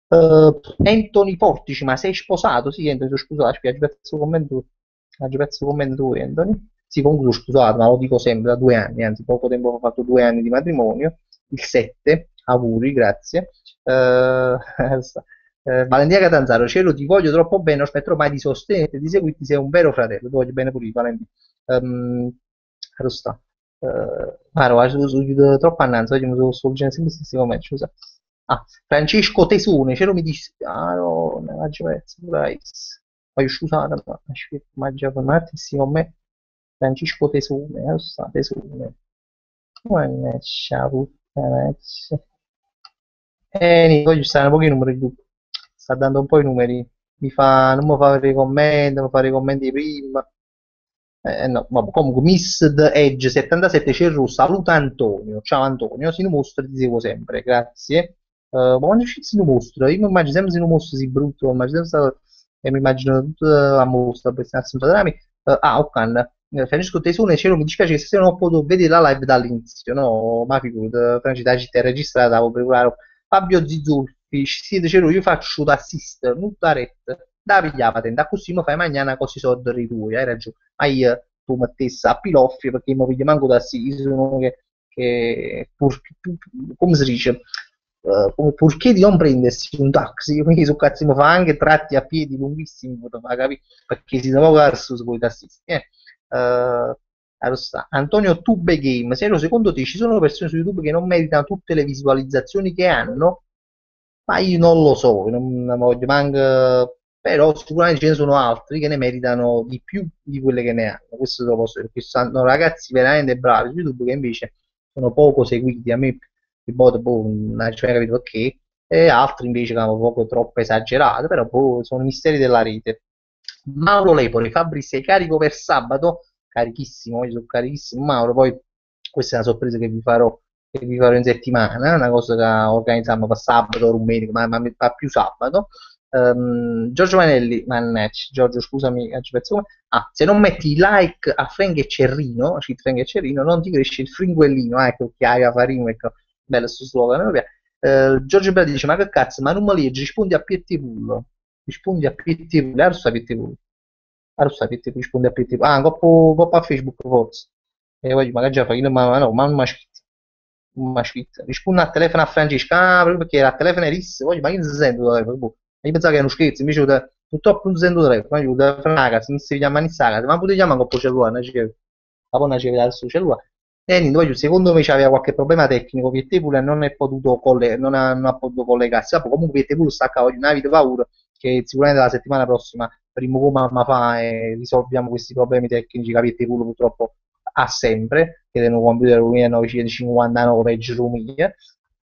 Anthony Portici, ma sei sposato? Sì, Anthony, sono sposato, spiace pezzo commento, pezzo commento tu, Anthony. Sì, comunque sono sposato, ma lo dico sempre, da 2 anni, anzi poco tempo fa ho fatto 2 anni di matrimonio, il 7, auguri, grazie. Valentina Catanzaro, cielo, ti voglio troppo bene, non smetterò mai di sostenerti, di seguirti, sei un vero fratello, ti voglio bene pure io, Valentina. Sta. Guarda, troppo annanzi, oggi mi sono svolgendo sempre gli stessi commenti, scusa. Ah, Francesco Tesone, ce lo mi dici? Ah, no, mannaggia pezzo, guys. Voglio scusare, ma aspetta, mangia per un attimo con me. Francesco Tesone, sta, Tesone. Mannaggia, puttanaccia. Nico, voglio stare un pochino i numeri, sta dando un po' i numeri. Non mi fa vedere i commenti, mi fa i commenti prima. No, vabbè, comunque Miss The Edge 77 c'è il rosso, saluta Antonio, ciao Antonio, si mostra, ti seguo sempre, grazie. Ma quando c'è si mostra, io mi immagino sempre si mostra si brutto, mi immagino sempre e mi immagino tutto a mostra per stare sempre da me. Ok, Francesco Tesone, cielo, mi dispiace che stasera non ho potuto vedere la live dall'inizio, no, ma figurati, Francesco, la città è registrata, avevo preparato. Fabio Zizulfi, ci siete cielo, io faccio da assist, non da rete, da pigliare patente, così mi fai mangiare così soldi i tuoi, hai ragione ma io tu mettessi a Piloffi perché mi voglio manco da sì, sono come si dice purché di non prendersi un taxi quindi su cazzo mi fa anche tratti a piedi lunghissimi perché si deve verso con i tassisti allora Antonio Tube Game secondo te ci sono persone su YouTube che non meritano tutte le visualizzazioni che hanno? Ma io non lo so, non voglio manco, però sicuramente ce ne sono altri che ne meritano di più di quelle che ne hanno. Questo te lo posso dire, perché sono ragazzi veramente bravi su YouTube che invece sono poco seguiti. A me il bot, boh, non ci ho capito perché, e altri invece che hanno poco troppo esagerato, però boh, sono misteri della rete. Mauro Lepore, Fabri, sei carico per sabato? Carichissimo, io sono carichissimo. Mauro, poi questa è una sorpresa che vi farò in settimana, una cosa che organizziamo per sabato, domenica, ma mi fa più sabato. Giorgio Manelli, mannaggia, Giorgio, scusami, se non metti i like a Frank e Cerrino, Frank e Cerrino, non ti cresce il fringuellino, ecco, che hai a farino, ecco, bello sto slogan, mi piace. Giorgio Brady dice, ma che cazzo, ma non mi leggi, rispondi a Piettipulo, rispondi a Piettipulo, adesso a Piettipulo, adesso a Piettipulo, rispondi a Piettipulo, coppa a Facebook forse, e poi magari già fai, ma no, ma non mi ha scritto, non mi ha scritto, rispondi al telefono a Francesca, proprio perché al telefono è rissa, poi ma io non si sento da telefono, boh. Io pensavo che era uno scherzo, invece purtroppo non si sento da telefono, io da frana, se non si chiama Nissaka, ma potete chiamare con il cellulare, ma poi non c'è il suo cellulare. E niente, voglio, secondo me c'aveva qualche problema tecnico, Pietepul non è potuto non ha potuto collegarsi. Vabbè, comunque Pietepul stacca oggi una vita paura che sicuramente la settimana prossima primo come mamma fa e risolviamo questi problemi tecnici che Pietepul purtroppo ha sempre, che è un computer 1959 peggio rumia.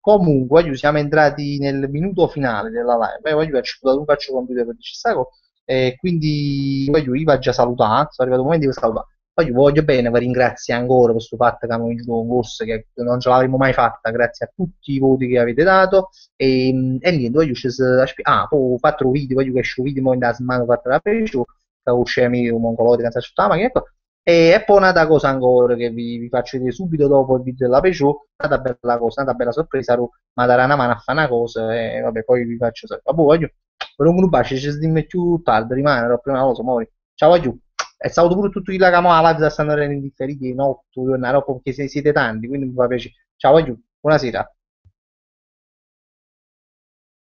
Comunque, oggi siamo entrati nel minuto finale della live. Oggi faccio computer per questa cosa. E quindi io vi già salutare, sono arrivato il momento di salutare. Poi io voglio bene, vi ringrazio ancora per questo fatto che abbiamo vinto un corso che non ce l'avremmo mai fatta, grazie a tutti i voti che avete dato. E niente, voglio poi ho fatto un video, voglio che esce un video, mo in da settimana ho fatto la pesce, che usciamo un mongoloide, che non sa ma che ecco. E poi un'altra cosa ancora che vi faccio vedere subito dopo il video della Peugeot, un'altra bella cosa, un'altra bella sorpresa, ma darà una mano a fare una cosa e vabbè, poi vi faccio sapere. Vabbè, voglio, per un gruppo ci sentiamo più tardi, rimane, prima la cosa, muori. Ciao, voglio. È stato pure tutto il che la live stanno rendendo indifferiti, no, tu, una roba perché siete tanti, quindi mi fa piacere. Ciao, voglio. Buonasera.